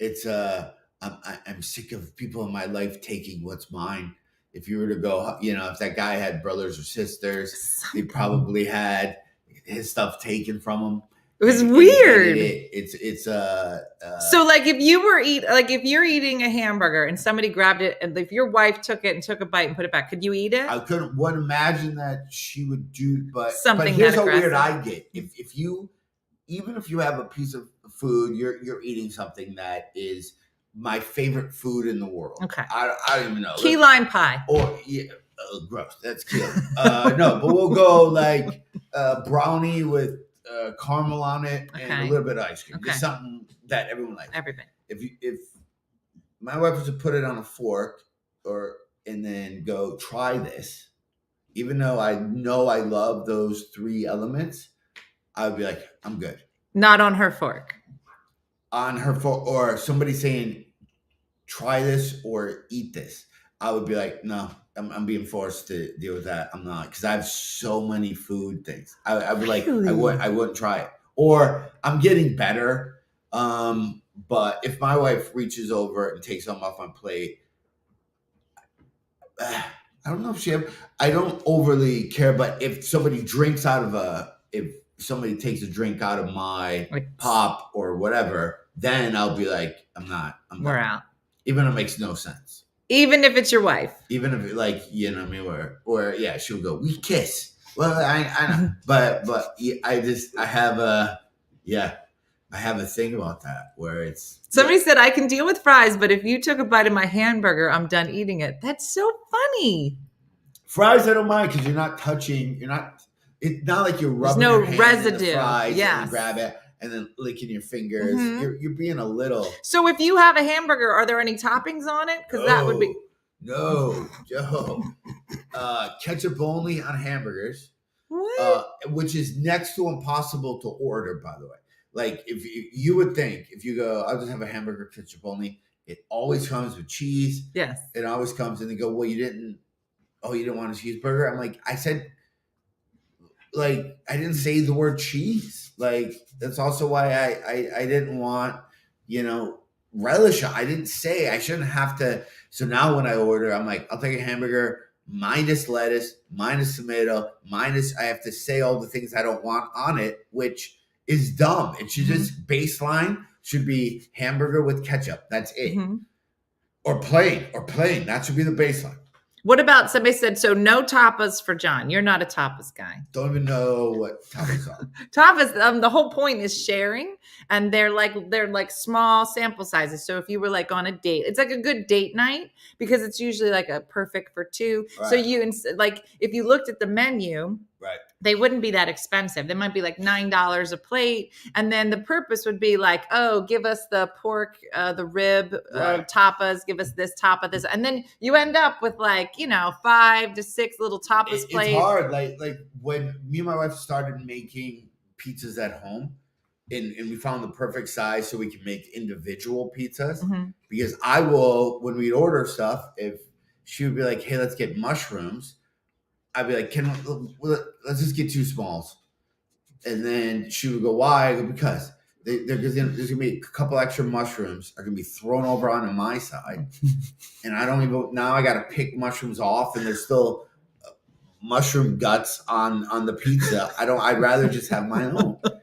It's I'm sick of people in my life taking what's mine. If you were to go, if that guy had brothers or sisters, he probably had his stuff taken from him. It was weird. So like if you're eating a hamburger and somebody grabbed it and if your wife took it and took a bite and put it back, could you eat it? I wouldn't imagine that she would do, but something. But here's how weird I get. If you have a piece of food, you're eating something that is my favorite food in the world. Okay. I don't even know. Key lime pie. Or gross. That's key. No, but we'll go like brownie with caramel on it and a little bit of ice cream. Okay. Just something that everyone likes. Everything. If my wife was to put it on a fork and then go try this, even though I know I love those three elements, I would be like, I'm good. Not on her fork. On her fork, or somebody saying, try this or eat this. I would be like, no. I'm being forced to deal with that. I'm not, because I have so many food things. I would like, I wouldn't try it. Or I'm getting better. But if my wife reaches over and takes something off my plate, I don't know if I don't overly care. But if somebody drinks if somebody takes a drink out of my pop or whatever, then I'll be like, we're out. Even if it makes no sense. Even if it's your wife. Even if or yeah, she'll go, we kiss. Well, I know. But I have a thing about that where it's. Somebody said I can deal with fries, but if you took a bite of my hamburger, I'm done eating it. That's so funny. Fries, I don't mind because it's not like you're rubbing your hand residue. In the fries and you grab it. And then licking your fingers. Mm-hmm. You're being a little. So if you have a hamburger, are there any toppings on it? Because that would be. No, Joe. Ketchup only on hamburgers. What? Which is next to impossible to order, by the way. Like if you would think, if you go, I'll just have a hamburger ketchup only. It always comes with cheese. Yes. It always comes, and they go, well, you didn't want a cheeseburger? I'm like, I said. Like, I didn't say the word cheese. Like, that's also why I didn't want, relish. I didn't say I shouldn't have to. So now when I order, I'm like, I'll take a hamburger minus lettuce, minus tomato, minus, I have to say all the things I don't want on it, which is dumb. It should just baseline should be hamburger with ketchup. That's it. Mm-hmm. Or plain. That should be the baseline. What about somebody said, so no tapas for John. You're not a tapas guy. Don't even know what tapas are. Tapas, the whole point is sharing, and they're like small sample sizes. So if you were like on a date, it's like a good date night because it's usually like a perfect for two. Right. So like if you looked at the menu, Right. they wouldn't be that expensive. They might be like $9 a plate. And then the purpose would be like, oh, give us the pork, the rib tapas, give us this tapa, this. And then you end up with like, 5 to 6 little tapas plates. It's hard. Like when me and my wife started making pizzas at home and we found the perfect size so we can make individual pizzas. Mm-hmm. Because I will, when we order stuff, if she would be like, hey, let's get mushrooms, I'd be like, let's just get 2 smalls. And then she would go, why? I go, because there's going to be a couple extra mushrooms are going to be thrown over onto my side. And I don't even, now I got to pick mushrooms off and there's still mushroom guts on the pizza. I'd rather just have my own. But,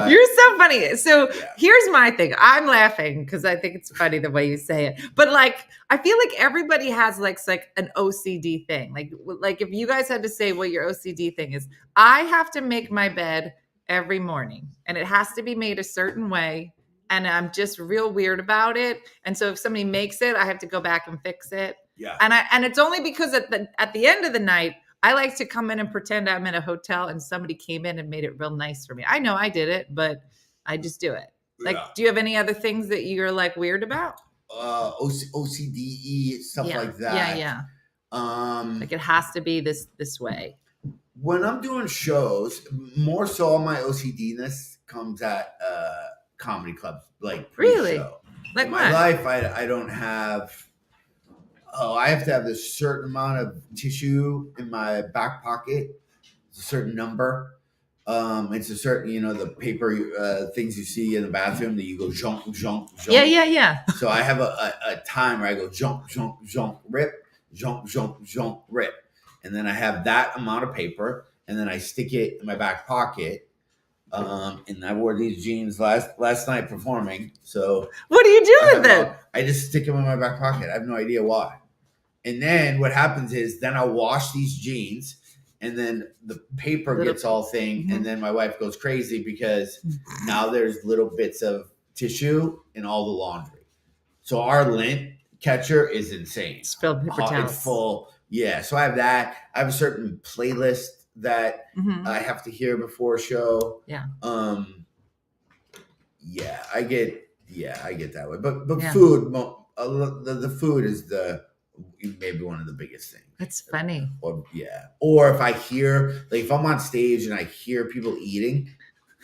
you're so funny. So here's my thing. I'm laughing because I think it's funny the way you say it. But like, I feel like everybody has like an OCD thing. Like if you guys had to say what your OCD thing is, I have to make my bed every morning and it has to be made a certain way. And I'm just real weird about it. And so if somebody makes it, I have to go back and fix it. Yeah. And it's only because at the end of the night, I like to come in and pretend I'm in a hotel and somebody came in and made it real nice for me. I know I did it, but I just do it. Like, do you have any other things that you're like weird about? OCD stuff like that. Yeah. Like it has to be this way. When I'm doing shows, more so all my OCD-ness comes at comedy clubs, like really, pre-show. like in what? My life, I don't have. I have to have this certain amount of tissue in my back pocket. It's a certain number. It's a certain, the paper things you see in the bathroom that you go jump, jump, jump. Yeah. So I have a time where I go jump, jump, jump, rip, jump, jump, jump, rip. And then I have that amount of paper and then I stick it in my back pocket. And I wore these jeans last night performing. So what do you do with it? I just stick them in my back pocket. I have no idea why. And then what happens is then I wash these jeans and then the paper gets all thing. Mm-hmm. And then my wife goes crazy because now there's little bits of tissue in all the laundry. So our lint catcher is insane. Spilled paper towels. It's full. Yeah. So I have that. I have a certain playlist that I have to hear before a show. Yeah. I get that way. But food, the food is maybe one of the biggest things. That's funny. Or if I hear, like if I'm on stage and I hear people eating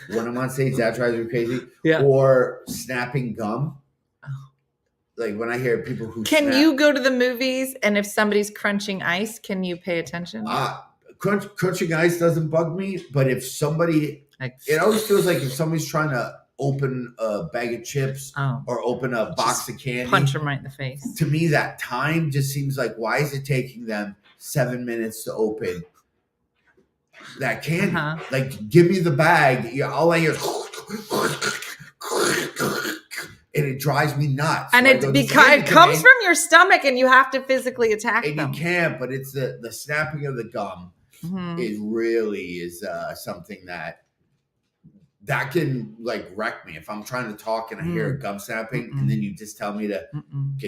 when I'm on stage, that drives me crazy. Yeah. Or snapping gum. Like when I hear people who Can you go to the movies and if somebody's crunching ice, can you pay attention? Crunching ice doesn't bug me, but if somebody, it always feels like if somebody's trying to open a bag of chips or open a box of candy, punch them right in the face. To me, that time just seems like, why is it taking them 7 minutes to open that candy? Uh-huh. Like, give me the bag. All I hear is and it drives me nuts. And it comes from your stomach and you have to physically attack them. And you can't, but it's the snapping of the gum is something that can like wreck me. If I'm trying to talk and I hear a gum snapping and then you just tell me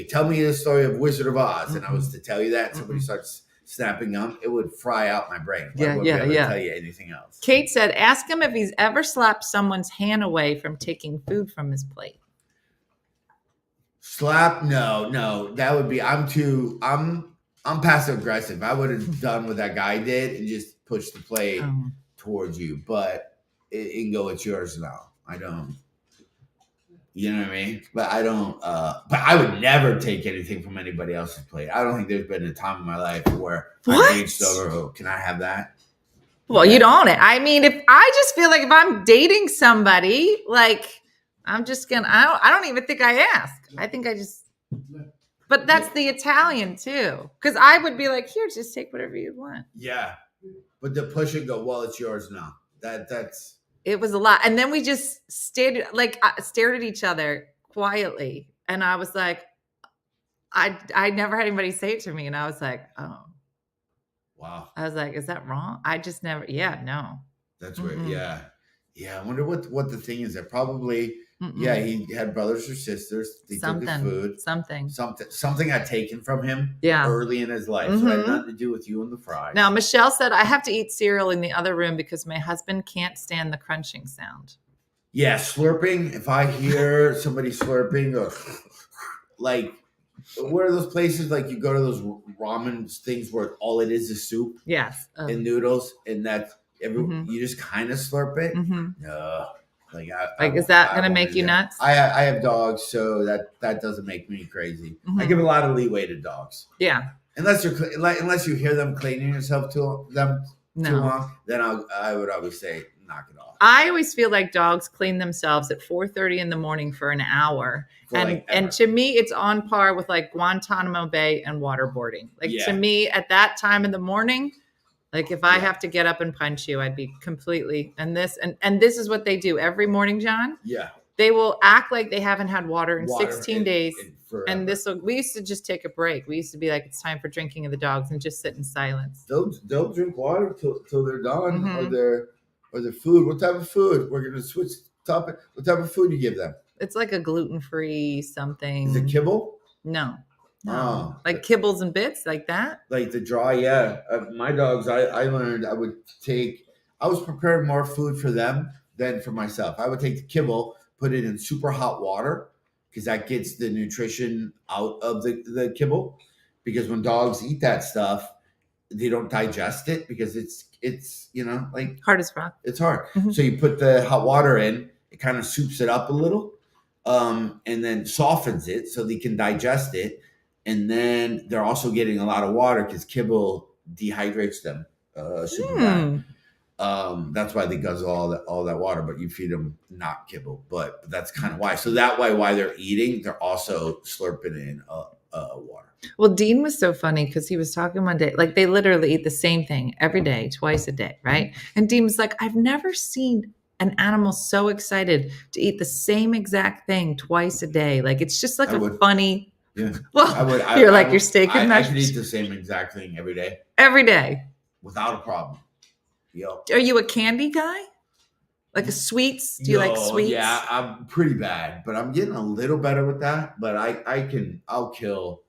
tell me the story of Wizard of Oz and I was to tell you that somebody starts snapping gum, it would fry out my brain. I wouldn't be able to tell you anything else. Kate said, ask him if he's ever slapped someone's hand away from taking food from his plate. Slap? No. That would be, I'm passive aggressive. I would have done what that guy did and just pushed the plate towards you. But it can go, it's yours now. I don't, you know what I mean? But I don't, but I would never take anything from anybody else's plate. I don't think there's been a time in my life where I reached over, can I have that? Well, you'd own it. I mean, I just feel like if I'm dating somebody, like, I'm just gonna, I don't even think I ask. I think I just, but that's the Italian too. Cause I would be like, here, just take whatever you want. Yeah. But to push it, go, well, it's yours now. That's. It was a lot. And then we just stared at each other quietly. And I was like, I never had anybody say it to me, and I was like, oh. Wow. I was like, is that wrong? I just never. Yeah, no. That's weird. Yeah. I wonder what the thing is. That probably. Mm-mm. Yeah, he had brothers or sisters. They took his food. Something got taken from him. Yeah. Early in his life, so it had nothing to do with you and the fries. Now Michelle said I have to eat cereal in the other room because my husband can't stand the crunching sound. Yeah, slurping. If I hear somebody slurping, or like, where are those places? Like you go to those ramen things where all it is soup. Yes. And noodles, and that's you just kind of slurp it. Is that going to make you nuts? I have dogs, so that doesn't make me crazy. I give a lot of leeway to dogs. Yeah. Unless you hear them cleaning yourself too long, then I would always say knock it off. I always feel like dogs clean themselves at 4:30 in the morning for an hour. And to me, it's on par with like Guantanamo Bay and waterboarding. To me, at that time in the morning, like if I have to get up and punch you, I'd be completely, and this is what they do every morning, John. Yeah. They will act like they haven't had water in 16 days. And we used to just take a break. We used to be like, it's time for drinking of the dogs and just sit in silence. They'll drink water till they're done or their food. What type of food? We're going to switch topic. What type of food you give them? It's like a gluten-free something. Is it kibble? No. Like kibbles and bits like that? Like the dry, yeah. My dogs, I learned I was preparing more food for them than for myself. I would take the kibble, put it in super hot water because that gets the nutrition out of the kibble. Because when dogs eat that stuff, they don't digest it because it's like hard as rock. It's hard. So you put the hot water in, it kind of soups it up a little, and then softens it so they can digest it. And then they're also getting a lot of water because kibble dehydrates them super bad. That's why they guzzle all that water, but you feed them not kibble. But that's kind of why. So that way, while they're eating, they're also slurping in water. Well, Dean was so funny because he was talking one day, like they literally eat the same thing every day, twice a day, right? And Dean was like, I've never seen an animal so excited to eat the same exact thing twice a day. Like it's just like funny. Yeah. Well, you're like your steak and I could eat the same exact thing every day. Every day. Without a problem. Yep. Are you a candy guy? Like a sweets? Do you like sweets? Yeah, I'm pretty bad, but I'm getting a little better with that. But I'll kill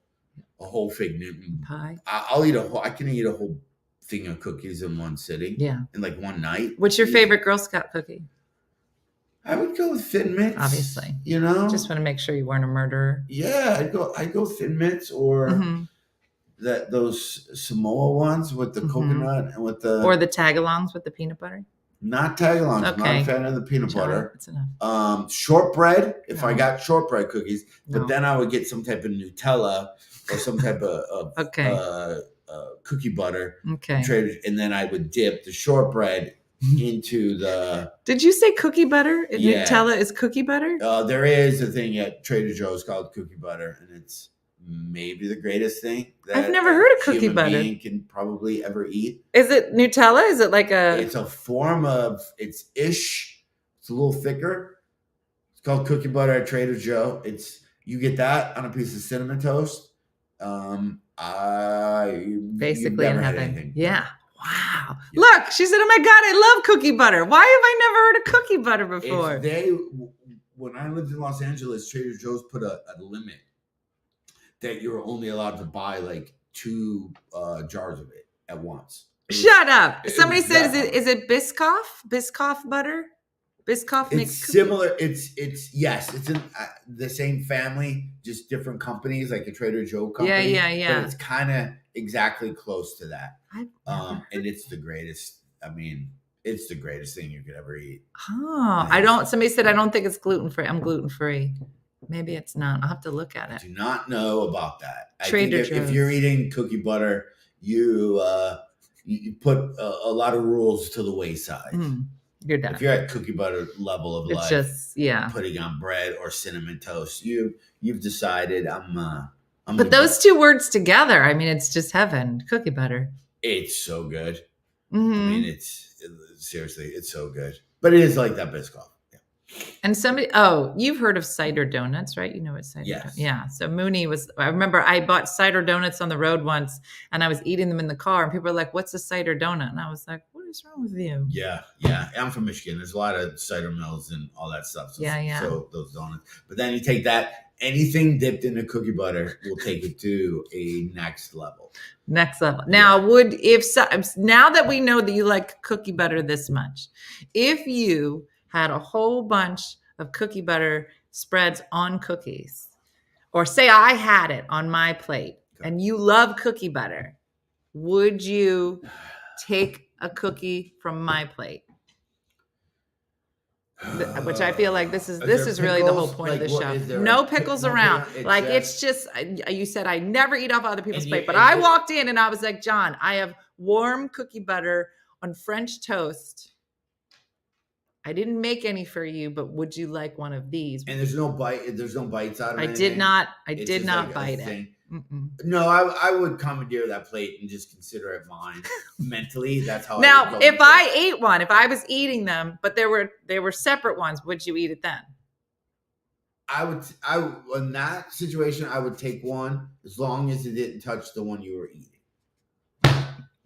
a whole fig Newton pie. I can eat a whole thing of cookies in one sitting. Yeah. In like one night. What's your favorite Girl Scout cookie? I would go with Thin Mints. Obviously. Just want to make sure you weren't a murderer. Yeah, I'd go Thin Mints or those Samoa ones with the coconut and with the or the tagalongs with the peanut butter. Not tagalongs. Okay. I'm not a fan of the peanut butter. That's enough. Shortbread. If I got shortbread cookies, but then I would get some type of Nutella or some type of cookie butter. Okay. And then I would dip the shortbread into the. Did you say cookie butter? Yeah. Nutella is cookie butter? There is a thing at Trader Joe's called cookie butter, and it's maybe the greatest thing that I've never heard of cookie butter being can probably ever eat. Is it Nutella? Is it like It's a form of It's a little thicker. It's called cookie butter at Trader Joe. You get that on a piece of cinnamon toast. I basically in heaven. Yeah. Wow. Yeah. Look, she said, "Oh my God, I love cookie butter. Why have I never heard of cookie butter before?" When I lived in Los Angeles, Trader Joe's put a limit that you're only allowed to buy like 2 jars of it at once. Shut up. Somebody said, is it Biscoff? Biscoff butter? Biscoff makes similar. It's in the same family, just different companies, like a Trader Joe company. Yeah. But it's kind of exactly close to that. And it's the greatest. I mean, it's the greatest thing you could ever eat. Oh, somebody said, I don't think it's gluten-free. I'm gluten-free. Maybe it's not. I'll have to look at it. I do not know about that. Trader Joe's. If you're eating cookie butter, you put a lot of rules to the wayside. You're done. If you're at cookie butter level of life, just putting on bread or cinnamon toast, you've decided I'm but those 2 words together, I mean, it's just heaven. Cookie butter. It's so good. I mean, it's seriously, it's so good. But it is like that Biscoff. Yeah. And you've heard of cider donuts, right? You know what cider Yes. donuts? Yeah. So I remember I bought cider donuts on the road once and I was eating them in the car and people were like, what's a cider donut? And I was like, what is wrong with you? Yeah. I'm from Michigan. There's a lot of cider mills and all that stuff. So, So those donuts. But then you take that, anything dipped in a cookie butter will take it to a next level. Next level. Now, now that we know that you like cookie butter this much, if you had a whole bunch of cookie butter spreads on cookies, or say I had it on my plate and you love cookie butter, would you take a cookie from my plate? Which I feel like this is really the whole point of the show. No pickles around. It's just, you said I never eat off other people's plate, but I walked in and I was like, John, I have warm cookie butter on French toast. I didn't make any for you, but would you like one of these? And there's no bites out of it. I did not bite it. No, I would commandeer that plate and just consider it mine. Mentally, that's how. Now, if I ate one, if I was eating them, but there were separate ones, would you eat it then? In that situation, I would take one as long as it didn't touch the one you were eating.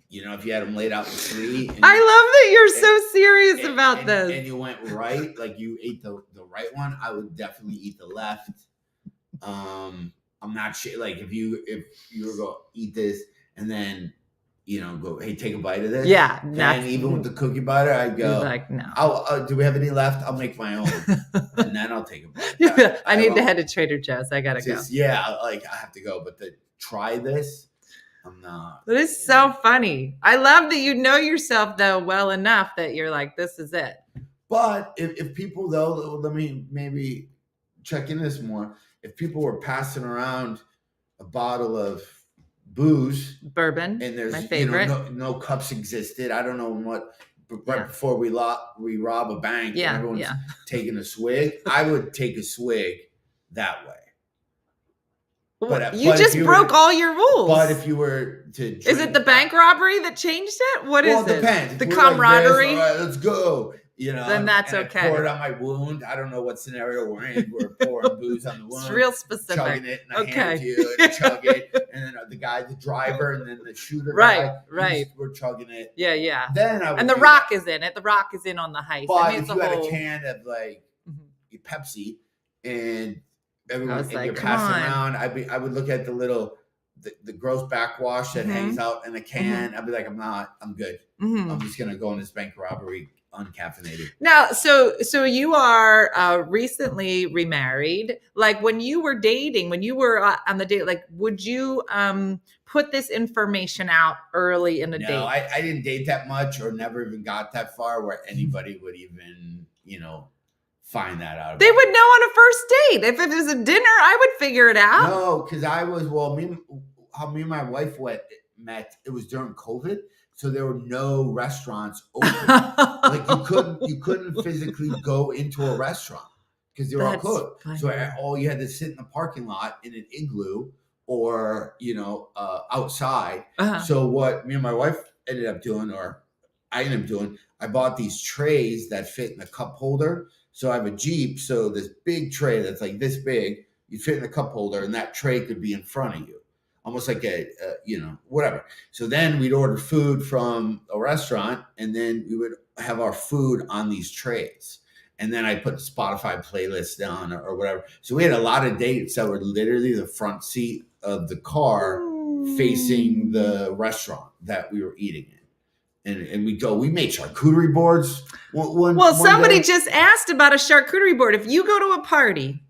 You know, if you had them laid out in three. I love that you're so serious about this. And you went right, like you ate the right one, I would definitely eat the left. I'm not sure, like if you were going to eat this and then, go, hey, take a bite of this. Yeah. And even with the cookie butter, I'd go, like, no. Do we have any left? I'll make my own. And then I'll take a bite. I need to head to Trader Joe's. I got to go. Yeah, I have to go. But to try this, I'm not. It is so funny. I love that you know yourself, though, well enough that you're like, this is it. But if people, though, let me maybe check in this more. If people were passing around a bottle of booze, bourbon, and there's my favorite, no cups existed. I don't know what. Right before we rob a bank, and everyone's taking a swig. I would take a swig that way. But you just broke all your rules. But if you were to drink, is it the bank robbery that changed it? What is it? It depends. The camaraderie. Like, all right, let's go. Then that's okay. I pour it on my wound. I don't know what scenario we're in. We're pouring booze on the wound. It's real specific. Chugging it, and I hand it to you, and chug it, and then the driver, and then the shooter. Right. We're chugging it. Yeah. Then and the Rock is in it. The Rock is in on the heist. But if you had a can of Pepsi, and everyone and you're passing around, I would look at the gross backwash that hangs out in the can. I'd be like, I'm good. I'm just gonna go on this bank robbery uncaffeinated. Now, so you are recently remarried. Like when you were dating, when you were on the date, like would you put this information out early in the date? No, I didn't date that much, or never even got that far where anybody would even find that out. They would know on a first date. If it was a dinner, I would figure it out. No, because I was how me and my wife met. It was during COVID. So there were no restaurants open. Like you couldn't physically go into a restaurant because they were all closed. Funny. So all you had to sit in the parking lot in an igloo or outside. So what me and my wife ended up doing, or I ended up doing, I bought these trays that fit in a cup holder. So I have a Jeep. So this big tray that's like this big, you fit in a cup holder, and that tray could be in front of you. Almost like whatever. So then we'd order food from a restaurant, and then we would have our food on these trays. And then I put the Spotify playlist down or whatever. So we had a lot of dates that were literally the front seat of the car facing the restaurant that we were eating in. And we made charcuterie boards. Somebody just asked about a charcuterie board. If you go to a party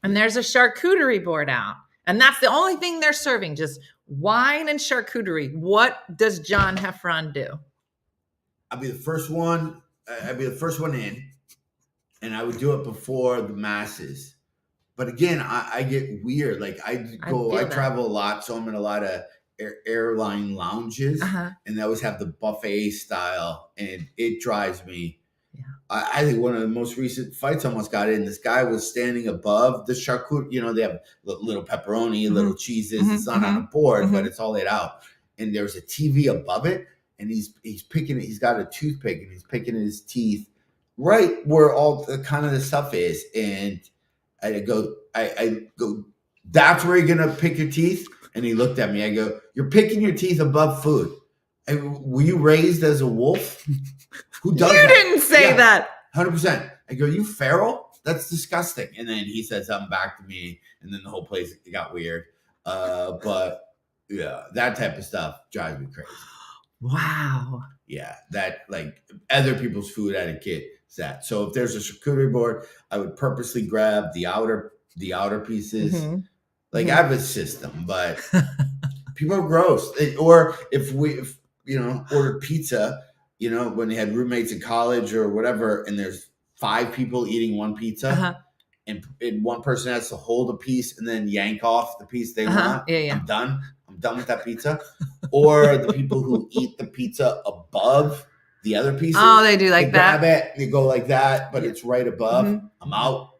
and there's a charcuterie board out, and that's the only thing they're serving, just wine and charcuterie, what does John Heffron do? I'd be the first one. I'd be the first one in, and I would do it before the masses. But again, I get weird. Like I travel a lot, so I'm in a lot of airline lounges, and they always have the buffet style, and it drives me. Yeah. I think one of the most recent fights I almost got in. This guy was standing above the charcuterie. They have little pepperoni, little cheeses. It's not on a board, but it's all laid out. And there's a TV above it, and he's picking it. He's got a toothpick, and he's picking his teeth right where all the kind of the stuff is. And I go, that's where you're going to pick your teeth? And he looked at me. I go, you're picking your teeth above food. Were you raised as a wolf? Who does that? You didn't say that. 100%. I go, you feral? That's disgusting. And then he said something back to me, and then the whole place got weird. But yeah, that type of stuff drives me crazy. Wow. Yeah, that like other people's food etiquette is that. So if there's a charcuterie board, I would purposely grab the outer pieces. Mm-hmm. Like I have a system, but people are gross. Or if ordered pizza, when they had roommates in college or whatever, and there's 5 people eating one pizza, and one person has to hold a piece and then yank off the piece they want. Yeah. I'm done with that pizza. Or the people who eat the pizza above the other pieces. Oh, they do like that. Grab it, they go like that, but it's right above. Mm-hmm. I'm out.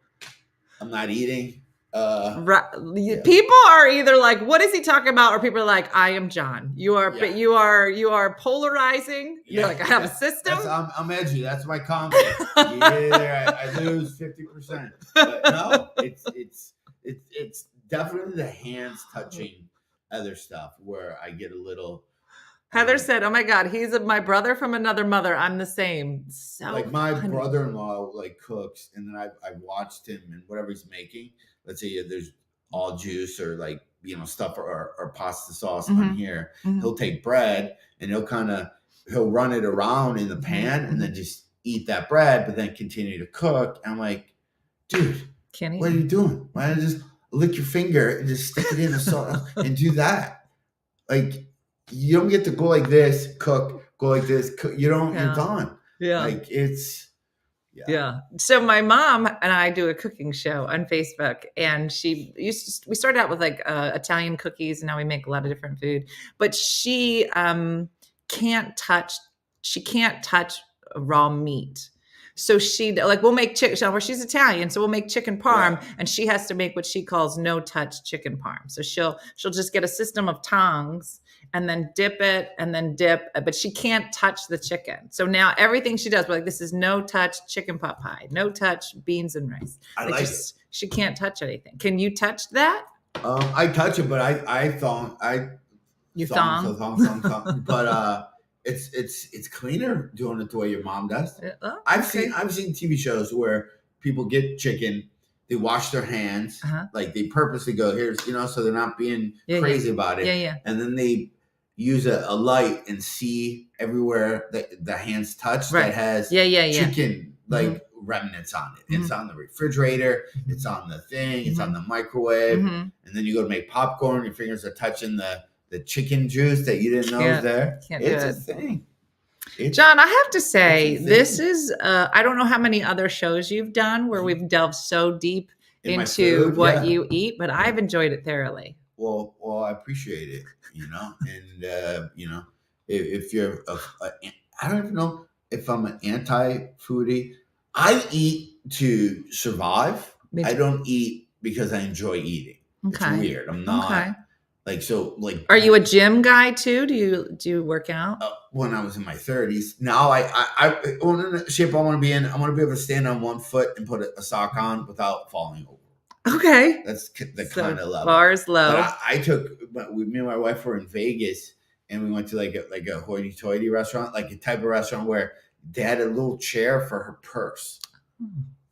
I'm not eating. People are either like, what is he talking about? Or people are like, I am John. You are polarizing. Yeah. You're like, I have a system. I'm edgy. That's my comedy. I lose 50%. But no, it's definitely the hands touching other stuff where I get a little. Heather said, "Oh my God, he's my brother from another mother. I'm the same." So like my brother-in-law like cooks, and then I watched him and whatever he's making. Let's say there's all juice or like stuff or pasta sauce on here. Mm-hmm. He'll take bread and he'll run it around in the pan and then just eat that bread, but then continue to cook. And I'm like, dude, what are you doing? Why don't you just lick your finger and just stick it in the sauce and do that? Like you don't get to go like this, cook, go like this, cook. You don't. You're done. Yeah, like it's. Yeah. So my mom and I do a cooking show on Facebook, and we started out with like Italian cookies, and now we make a lot of different food. But she can't touch raw meat. So we'll make chicken. Where she's Italian, so we'll make chicken parm, and she has to make what she calls no touch chicken parm. So she'll just get a system of tongs and then dip it and then dip, but she can't touch the chicken. So now everything she does, we're like, this is no touch chicken pot pie, no touch beans and rice. I like it. She can't touch anything. Can you touch that? I touch it, but I thong. You thong? Thong. But it's cleaner doing it the way your mom does. I've seen TV shows where people get chicken, they wash their hands, like they purposely go here's so they're not being crazy about it. Yeah. And then they use a light and see everywhere that the hands touch that has chicken like remnants on it. It's on the refrigerator, it's on the thing, it's on the microwave, and then you go to make popcorn, your fingers are touching the chicken juice that you didn't know was there. It's a thing. John, I have to say, this is, I don't know how many other shows you've done where we've delved so deep into what you eat, but I've enjoyed it thoroughly. Well, I appreciate it, and, if you're, I don't even know if I'm an anti-foodie. I eat to survive. I don't eat because I enjoy eating. Okay. It's weird. I'm not. Okay. Are you a gym guy too? Do you work out? When I was in my 30s. Now I in the shape I want to be in. I want to be able to stand on one foot and put a sock on without falling over. Okay. That's the kind of level. Bar's low. But me and my wife were in Vegas, and we went to like a hoity-toity restaurant, like a type of restaurant where they had a little chair for her purse.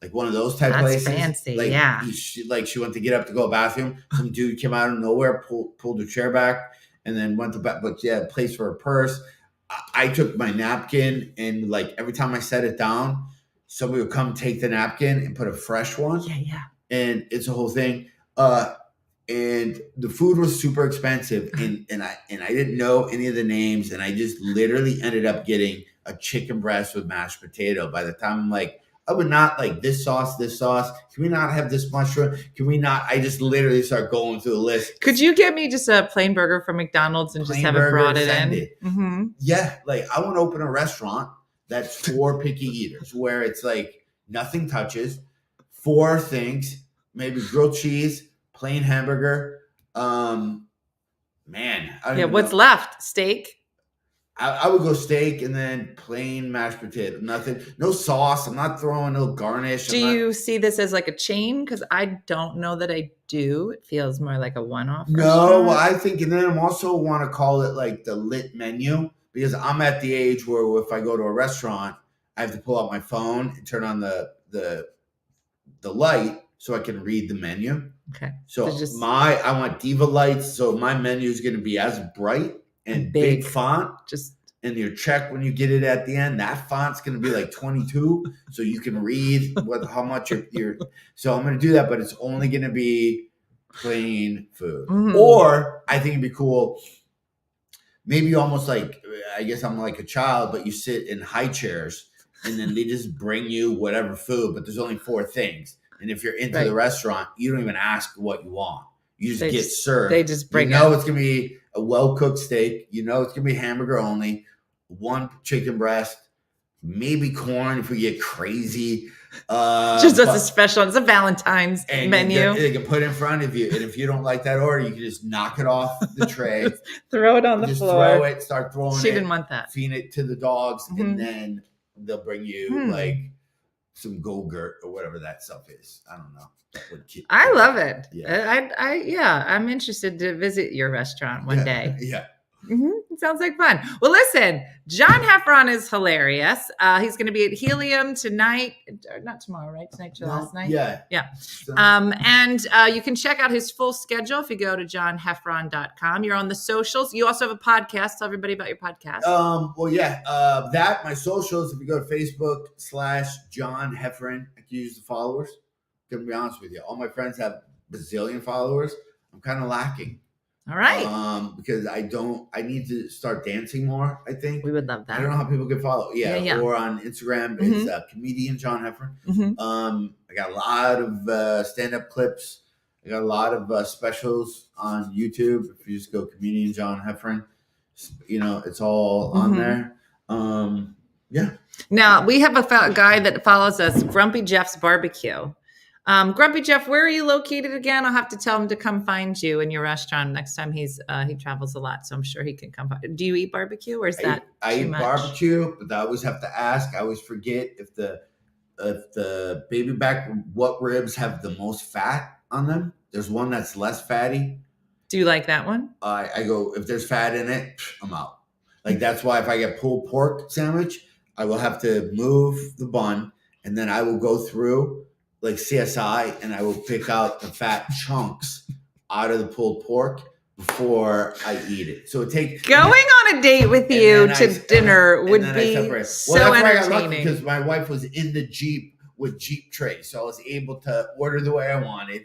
Like one of those type places. That's fancy, She went to get up to go to the bathroom. Some dude came out of nowhere, pulled her chair back, and then went to back. But a place for her purse. I took my napkin, and like every time I set it down, somebody would come take the napkin and put a fresh one. Yeah. And it's a whole thing. And the food was super expensive, and I didn't know any of the names, and I just literally ended up getting a chicken breast with mashed potato. By the time I'm like, I would not like this sauce. Can we not have this mushroom? Can we not? I just literally start going through the list. Could you get me just a plain burger from McDonald's and just have it brought it in? Mm-hmm. Yeah. Like I want to open a restaurant that's for picky eaters where it's like nothing touches, 4 things, maybe grilled cheese, plain hamburger. What's left? Steak? I would go steak and then plain mashed potato. Nothing, no sauce. I'm not throwing no garnish. Do you see this as like a chain? Because I don't know that I do. It feels more like a one-off. No, well, I think, and then I'm also want to call it like the lit menu, because I'm at the age where if I go to a restaurant, I have to pull out my phone and turn on the light so I can read the menu. Okay. So I want diva lights, so my menu is going to be as bright and big font. And your check when you get it at the end, that font's going to be like 22, so you can read how much you're. So I'm going to do that, but it's only going to be plain food. Mm-hmm. Or I think it'd be cool. Maybe almost like, I guess I'm like a child, but you sit in high chairs and then they just bring you whatever food, but there's only 4 things. And if you're into the restaurant, you don't even ask what you want. You just get served. They just bring it's going to be a well-cooked steak. It's going to be hamburger only, 1 chicken breast, maybe corn if we get crazy. Just as a special. It's a Valentine's menu. They can put it in front of you. And if you don't like that order, you can just knock it off the tray. Throw it on the floor. Throw it, start throwing it. She didn't want that. Feed it to the dogs, and then they'll bring you like some Go-Gurt or whatever that stuff is. I don't know. I love it. Yeah. I'm interested to visit your restaurant one day. Yeah. It sounds like fun. Well, listen, John Heffron is hilarious. He's going to be at Helium tonight, not tomorrow, right? Tonight's your last night. Yeah. And you can check out his full schedule if you go to johnheffron.com. You're on the socials. You also have a podcast. Tell everybody about your podcast. My socials, if you go to Facebook/John Heffron, I can use the followers. I'm going to be honest with you. All my friends have bazillion followers. I'm kind of lacking. All right. Because I need to start dancing more, I think. We would love that. I don't know how people can follow. Yeah. Or on Instagram, it's comedian John Heffron. I got a lot of stand-up clips. I got a lot of specials on YouTube. If you just go comedian John Heffron, it's all on there. Now, we have a guy that follows us, Grumpy Jeff's Barbecue. Grumpy Jeff, where are you located again? I'll have to tell him to come find you in your restaurant next time. He travels a lot, so I'm sure he can come. Do you eat barbecue, or is that I too eat much? Barbecue, but I always have to ask. I always forget if the baby back, what ribs have the most fat on them. There's one that's less fatty. Do you like that one? I go, if there's fat in it, I'm out. Like, that's why if I get pulled pork sandwich, I will have to move the bun, and then I will go through like CSI, and I will pick out the fat chunks out of the pulled pork before I eat it. So it takes going on a date with you to dinner would be so entertaining. Because my wife was in the Jeep with Jeep trays, so I was able to order the way I wanted.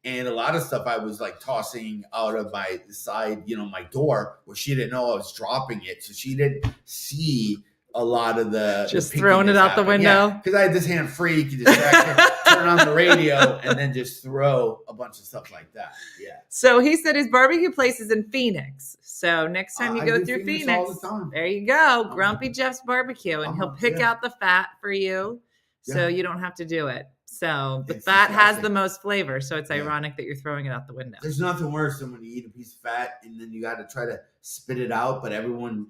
And a lot of stuff I was like tossing out of my side, my door, where she didn't know I was dropping it, so she didn't see a lot of just throwing it out the window. Because I had this hand free, you turn on the radio, and then just throw a bunch of stuff like that. Yeah. So he said his barbecue place is in Phoenix. So next time you go through Phoenix, all the time. There you go, Grumpy Jeff's Barbecue, and he'll pick out the fat for you, so you don't have to do it. So the fat has the most flavor, so it's ironic that you're throwing it out the window. There's nothing worse than when you eat a piece of fat and then you got to try to spit it out, but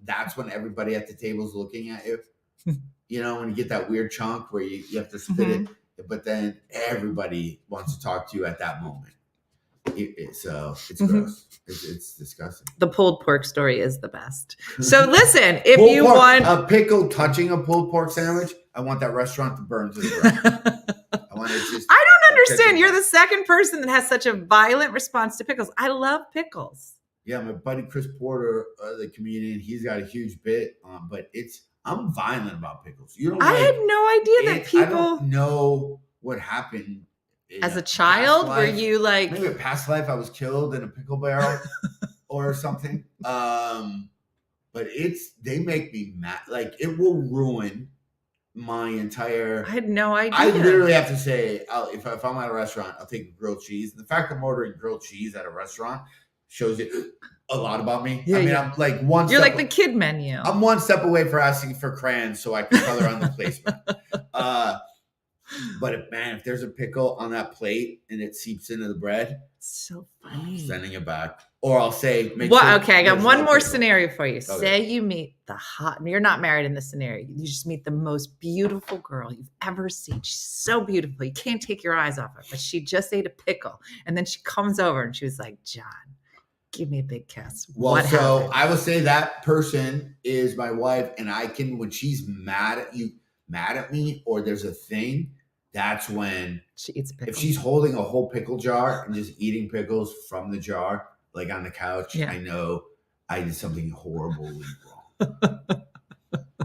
that's when everybody at the table is looking at you. When you get that weird chunk where you have to spit it, but then everybody wants to talk to you at that moment. So it's gross. It's disgusting. The pulled pork story is the best. So listen, if you want a pickle touching a pulled pork sandwich, I want that restaurant to burn to the ground. I don't understand. You're the second person that has such a violent response to pickles. I love pickles. Yeah, my buddy Chris Porter, the comedian, he's got a huge bit, but I'm violent about pickles. I had no idea that people. I don't know what happened. As a child, were you like maybe a past life I was killed in a pickle barrel or something? But they make me mad. Like, it will ruin my entire. I had no idea. I literally have to say, if I'm at a restaurant, I'll take grilled cheese. The fact I'm ordering grilled cheese at a restaurant shows you a lot about me. I'm like You're like the kid menu. I'm one step away from asking for crayons so I can color on the placement. But if there's a pickle on that plate and it seeps into the bread, So funny. sending it back. Or I'll say, Okay, I got one more scenario for you. Okay. Say you meet you're not married in this scenario. You just meet the most beautiful girl you've ever seen. She's so beautiful. You can't take your eyes off her, but she just ate a pickle. And then she comes over and she was like, John, give me a big kiss. Well, what happened? I would say that person is my wife, and I can, when she's mad at me, or there's a thing, that's when She eats a pickle. if she's holding a whole pickle jar and just eating pickles from the jar, like on the couch, Yeah. I know I did something horribly wrong.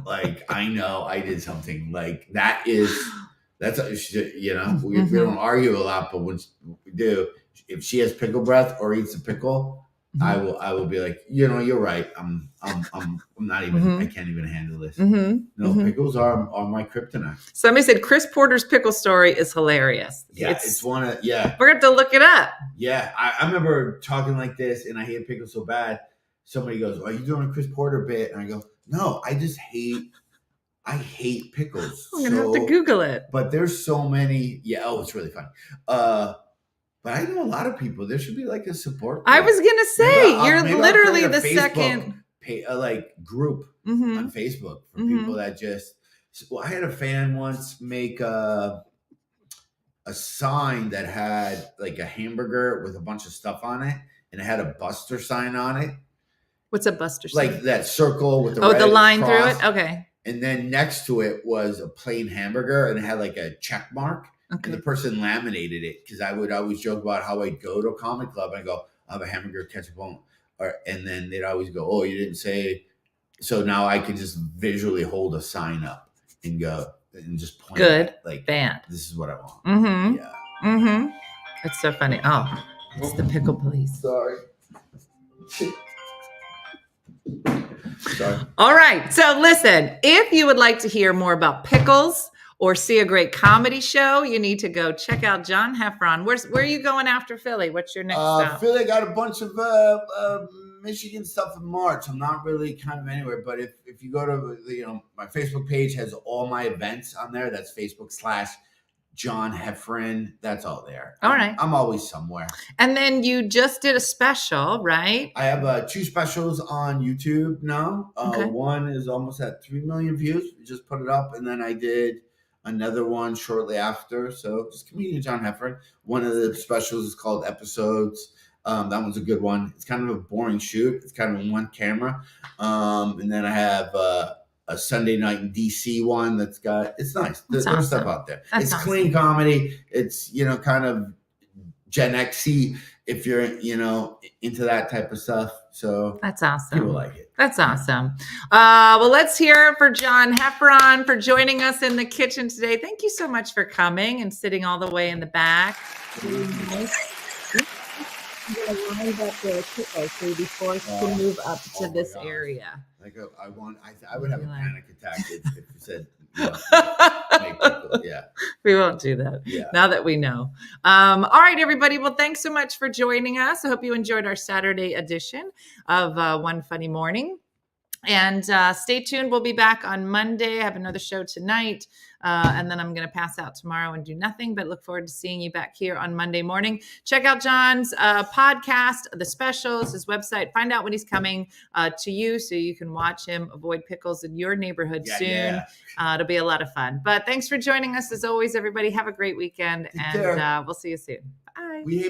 Like, I know I did something like that's we don't argue a lot, but when we do, if she has pickle breath or eats a pickle, I will be like, you're right. I'm not even, I can't even handle this. Pickles are my kryptonite. Somebody said Chris Porter's pickle story is hilarious. Yeah, it's one of, yeah. We're going to have to look it up. Yeah, I remember talking like this, and I hate pickles so bad. Somebody goes, "Are you doing a Chris Porter bit?" And I go, "No, I hate pickles." I'm going to have to Google it. But there's so many. Yeah, it's really fun. But I know a lot of people. There should be like a support group. I was going to say, Maybe you're I'll literally create a the Facebook second group on Facebook for people that just. Well, I had a fan once make a sign that had like a hamburger with a bunch of stuff on it, and it had a Buster sign on it. What's a Buster sign? Like that circle with the the line cross. through it? Okay. And then next to it was a plain hamburger, and it had like a check mark. Okay. And the person laminated it, because I would always joke about how I'd go to a comedy club and I go, "I have a hamburger, ketchup on," and then they'd always go, "Oh, you didn't say." So now I could just visually hold a sign up and go and just point. Good. Like, band. This is what I want. Mm-hmm. Yeah. Mm-hmm. It's so funny. Oh, it's the pickle police. Sorry. Sorry. All right. So listen, if you would like to hear more about pickles or see a great comedy show, you need to go check out John Heffron. Where are you going after Philly? What's your next stop? Philly got a bunch of Michigan stuff in March. I'm not really kind of anywhere, but if you go to my Facebook page has all my events on there. That's Facebook/John Heffron. That's all there. All right. I'm always somewhere. And then you just did a special, right? I have 2 specials on YouTube now. Okay. One is almost at 3 million views. We just put it up, and then I did another one shortly after. So just comedian John Heffron. One of the specials is called Episodes. That one's a good one. It's kind of a boring shoot. It's kind of in one camera. And then I have a Sunday night in DC one it's nice. There's awesome. stuff out there. That's it's awesome. clean comedy. It's, kind of Gen X-y if you're, into that type of stuff. So That's awesome. people like it. That's awesome. Well, let's hear it for John Heffron for joining us in the kitchen today. Thank you so much for coming and sitting all the way in the back. I'm going to line up the pickle so you'll be forced to move up To to this this area. Like I would have a panic attack if you said, make people, yeah. We won't do that. Yeah. Now that we know. All right, everybody. Well, thanks so much for joining us. I hope you enjoyed our Saturday edition of One Funny Morning. And stay tuned. We'll be back on Monday. I have another show tonight. And then I'm going to pass out tomorrow and do nothing, but look forward to seeing you back here on Monday morning. Check out John's podcast, the specials, his website. Find out when he's coming to you so you can watch him avoid pickles in your neighborhood soon. Yeah. It'll be a lot of fun. But thanks for joining us. As always, everybody, have a great weekend. Take and care. we'll see you soon. Bye. We